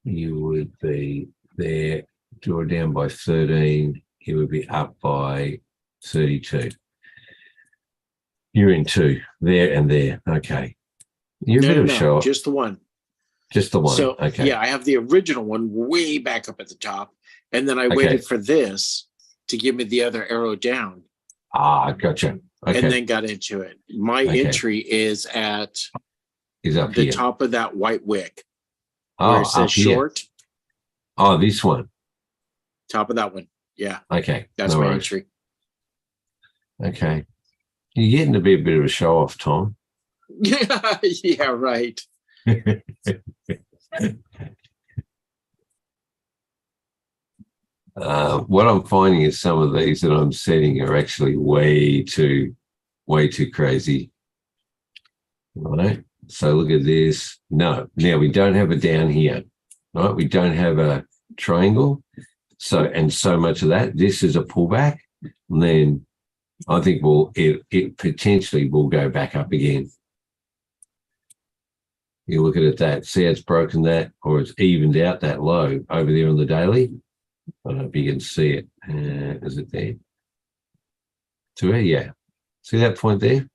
S2: You would be there, draw down by 13. It would be up by 32. You're in 2, there and there. Okay. You're a bit of a short.
S1: Just the one.
S2: Just the one.
S1: So,
S2: okay.
S1: Yeah, I have the original one way back up at the top. And then I waited for this to give me the other arrow down.
S2: Ah, gotcha. Okay.
S1: And then got into it. My entry is at
S2: up
S1: the
S2: here.
S1: top of that white wick.
S2: Oh,
S1: where it says short.
S2: Oh, this one.
S1: Top of that one. Yeah.
S2: Okay.
S1: That's
S2: no
S1: my
S2: worries.
S1: entry.
S2: Okay. You're getting to be a bit of a show off, Tom.
S1: Yeah, right.
S2: What I'm finding is some of these that I'm setting are actually way too crazy. Right? So look at this. No, now we don't have a down here. Right? We don't have a triangle. So much of that. This is a pullback. And then I think it potentially will go back up again. You look at it that, see how it's broken that, or it's evened out that low over there on the daily. I don't know if you can see it. Is it there? To where? Yeah. See that point there?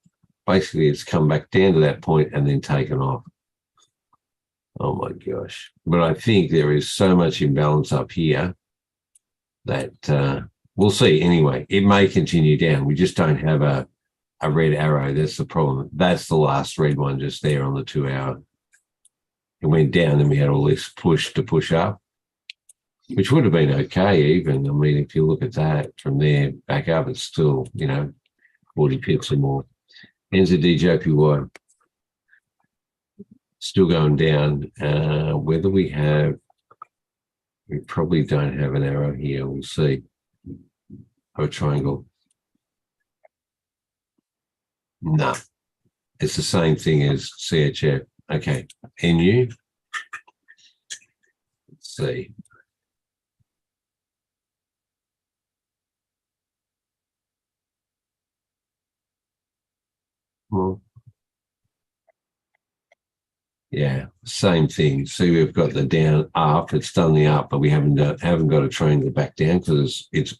S2: Basically, it's come back down to that point and then taken off. Oh my gosh. But I think there is so much imbalance up here that we'll see anyway. It may continue down. We just don't have a red arrow. That's the problem. That's the last red one just there on the 2 hour. It went down and we had all this push to push up. which would have been okay even. I mean, if you look at that from there back up, it's still, 40 pips or more. NZD JPY still going down. Whether we probably don't have an arrow here. We'll see. Or a triangle. No, it's the same thing as CHF. Okay, NU. Let's see. Well, yeah, same thing. See, we've got the down up. It's done the up, but we haven't got a triangle back down because it's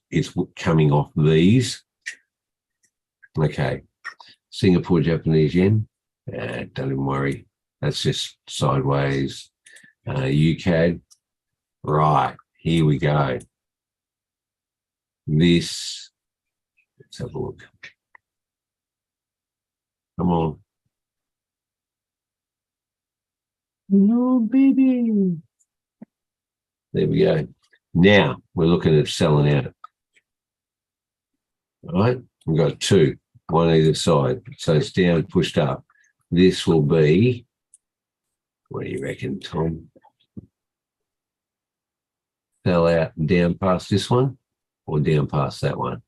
S2: coming off these. Okay, Singapore Japanese yen. Don't even worry. That's just sideways. UCAD. Right, here we go. This. Let's have a look. Come on. No, baby. There we go. Now we're looking at selling out. All right, we've got two, one either side. So it's down, pushed up. This will be, what do you reckon, Tom? Sell out and down past this one or down past that one?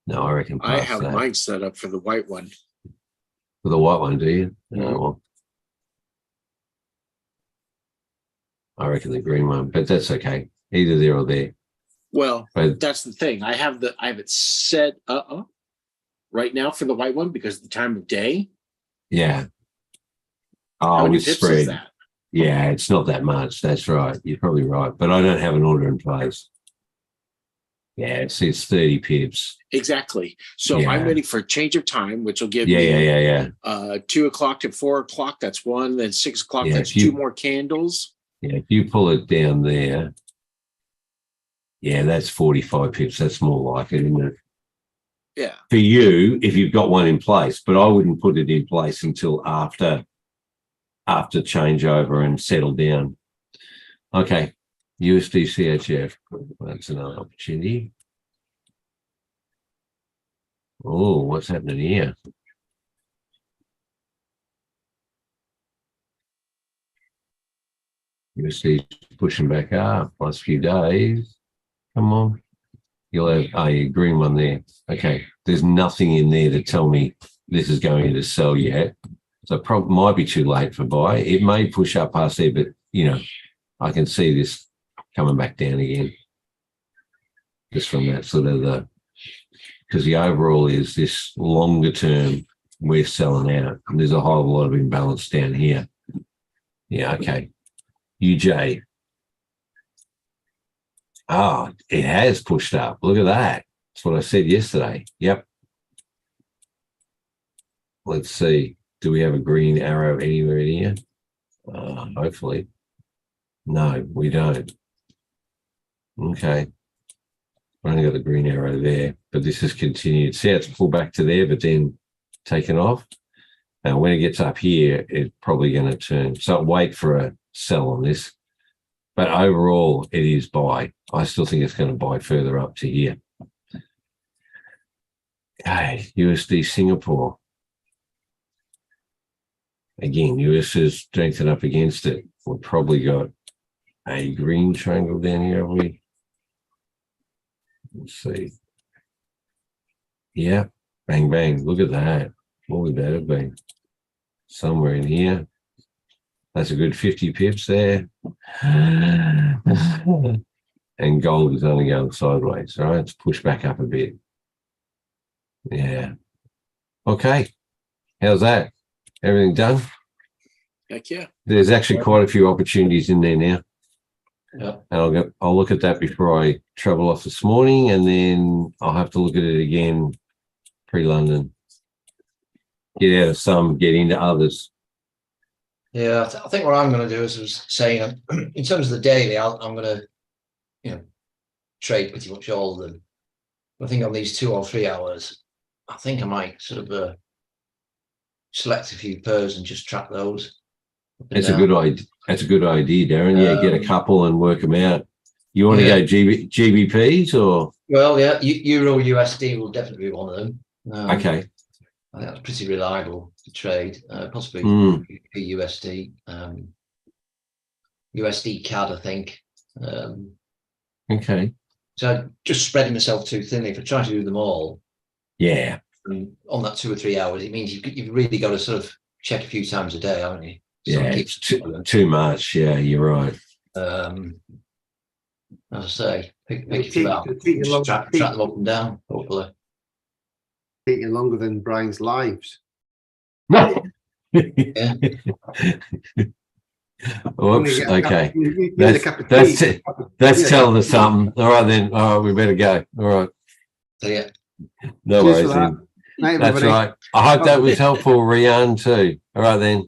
S2: No, I reckon past
S1: I have
S2: that.
S1: mine set up for the white one.
S2: For the white one, do you?
S1: Mhm.
S2: Well, I reckon the green one, but that's okay. Either there or there.
S1: Well,
S2: But
S1: that's the thing. I have it set right now for the white one because of the time of day.
S2: yeah.
S1: How
S2: Oh,
S1: many
S2: with
S1: pips
S2: spread.
S1: is that?
S2: Yeah, it's not that much. That's right. You're probably right. But I don't have an order in place. Yeah, it's 30 pips.
S1: Exactly. So
S2: Yeah.
S1: I'm waiting for a change of time, which will give
S2: Yeah,
S1: me
S2: yeah.
S1: 2 o'clock to 4 o'clock. That's one. Then 6 o'clock.
S2: Yeah,
S1: That's
S2: if you-
S1: 2 more candles.
S2: Yeah, if you pull it down there, yeah, that's 45 pips. That's more like it, isn't it?
S1: Yeah.
S2: For you, if you've got one in place, but I wouldn't put it in place until after changeover and settle down. Okay, USD CHF. That's another opportunity. Oh, what's happening here? USD pushing back up last few days. Come on. You'll have a green one there. Okay. There's nothing in there to tell me this is going to sell yet. So probably might be too late for buy. It may push up past there, but I can see this coming back down again. Just from that sort of because the overall is this longer term we're selling out. And there's a whole lot of imbalance down here. Yeah, okay. UJ. Oh, it has pushed up. Look at that. That's what I said yesterday. Yep. Let's see. Do we have a green arrow anywhere in here? Hopefully. No, we don't. Okay. I only got the green arrow there, but this has continued. See, it's pulled back to there, but then taken off. Now, when it gets up here, it's probably going to turn. So wait for a sell on this. But overall, it is buy. I still think it's going to buy further up to here. Okay, USD Singapore. Again, US is strengthened up against it. We've probably got a green triangle down here, have we? Let's see. Yeah, bang, bang. Look at that. What would that have been? Somewhere in here. That's a good 50 pips there. And gold is only going sideways. All right, let's push back up a bit. Yeah. Okay. How's that? Everything done?
S1: Heck yeah.
S2: There's actually quite a few opportunities in there now.
S5: Yeah.
S2: And I'll look at that before I travel off this morning, and then I'll have to look at it again pre-London. Get out of some, get into others.
S5: Yeah, I think what I'm going to do, as I was saying, in terms of the daily, I'm going to, trade pretty much all of them. I think on these 2 or 3 hours, I think I might sort of select a few pairs and just track those.
S2: That's a good idea. That's a good idea, Darren. Yeah, get a couple and work them out. You want to go GBPs or?
S5: Well, yeah, Euro USD will definitely be one of them.
S2: Okay.
S5: I think that's pretty reliable to trade. Possibly USD, USD CAD, I think.
S2: Okay.
S5: So just spreading myself too thinly. If I try to do them all,
S2: Yeah.
S5: on that 2 or 3 hours, it means you've really got to sort of check a few times a day, haven't you?
S2: Yeah, it's too much. Yeah, you're right.
S5: As I say, pick a
S3: It'll
S5: few
S3: take-
S5: out,
S3: it'll take you long-
S5: track them up and down, hopefully.
S3: Taking longer than Brian's lives.
S5: Yeah.
S2: Oops.
S3: You get a cup-
S2: Okay.
S3: you get a cup of tea.
S2: That's telling us something. All right then. All right, we better go. All right.
S5: So yeah.
S2: No
S3: Cheers for
S2: worries
S3: that.
S2: then.
S3: Night,
S2: That's
S3: everybody.
S2: right. I hope that was helpful, Rian, too. All right then.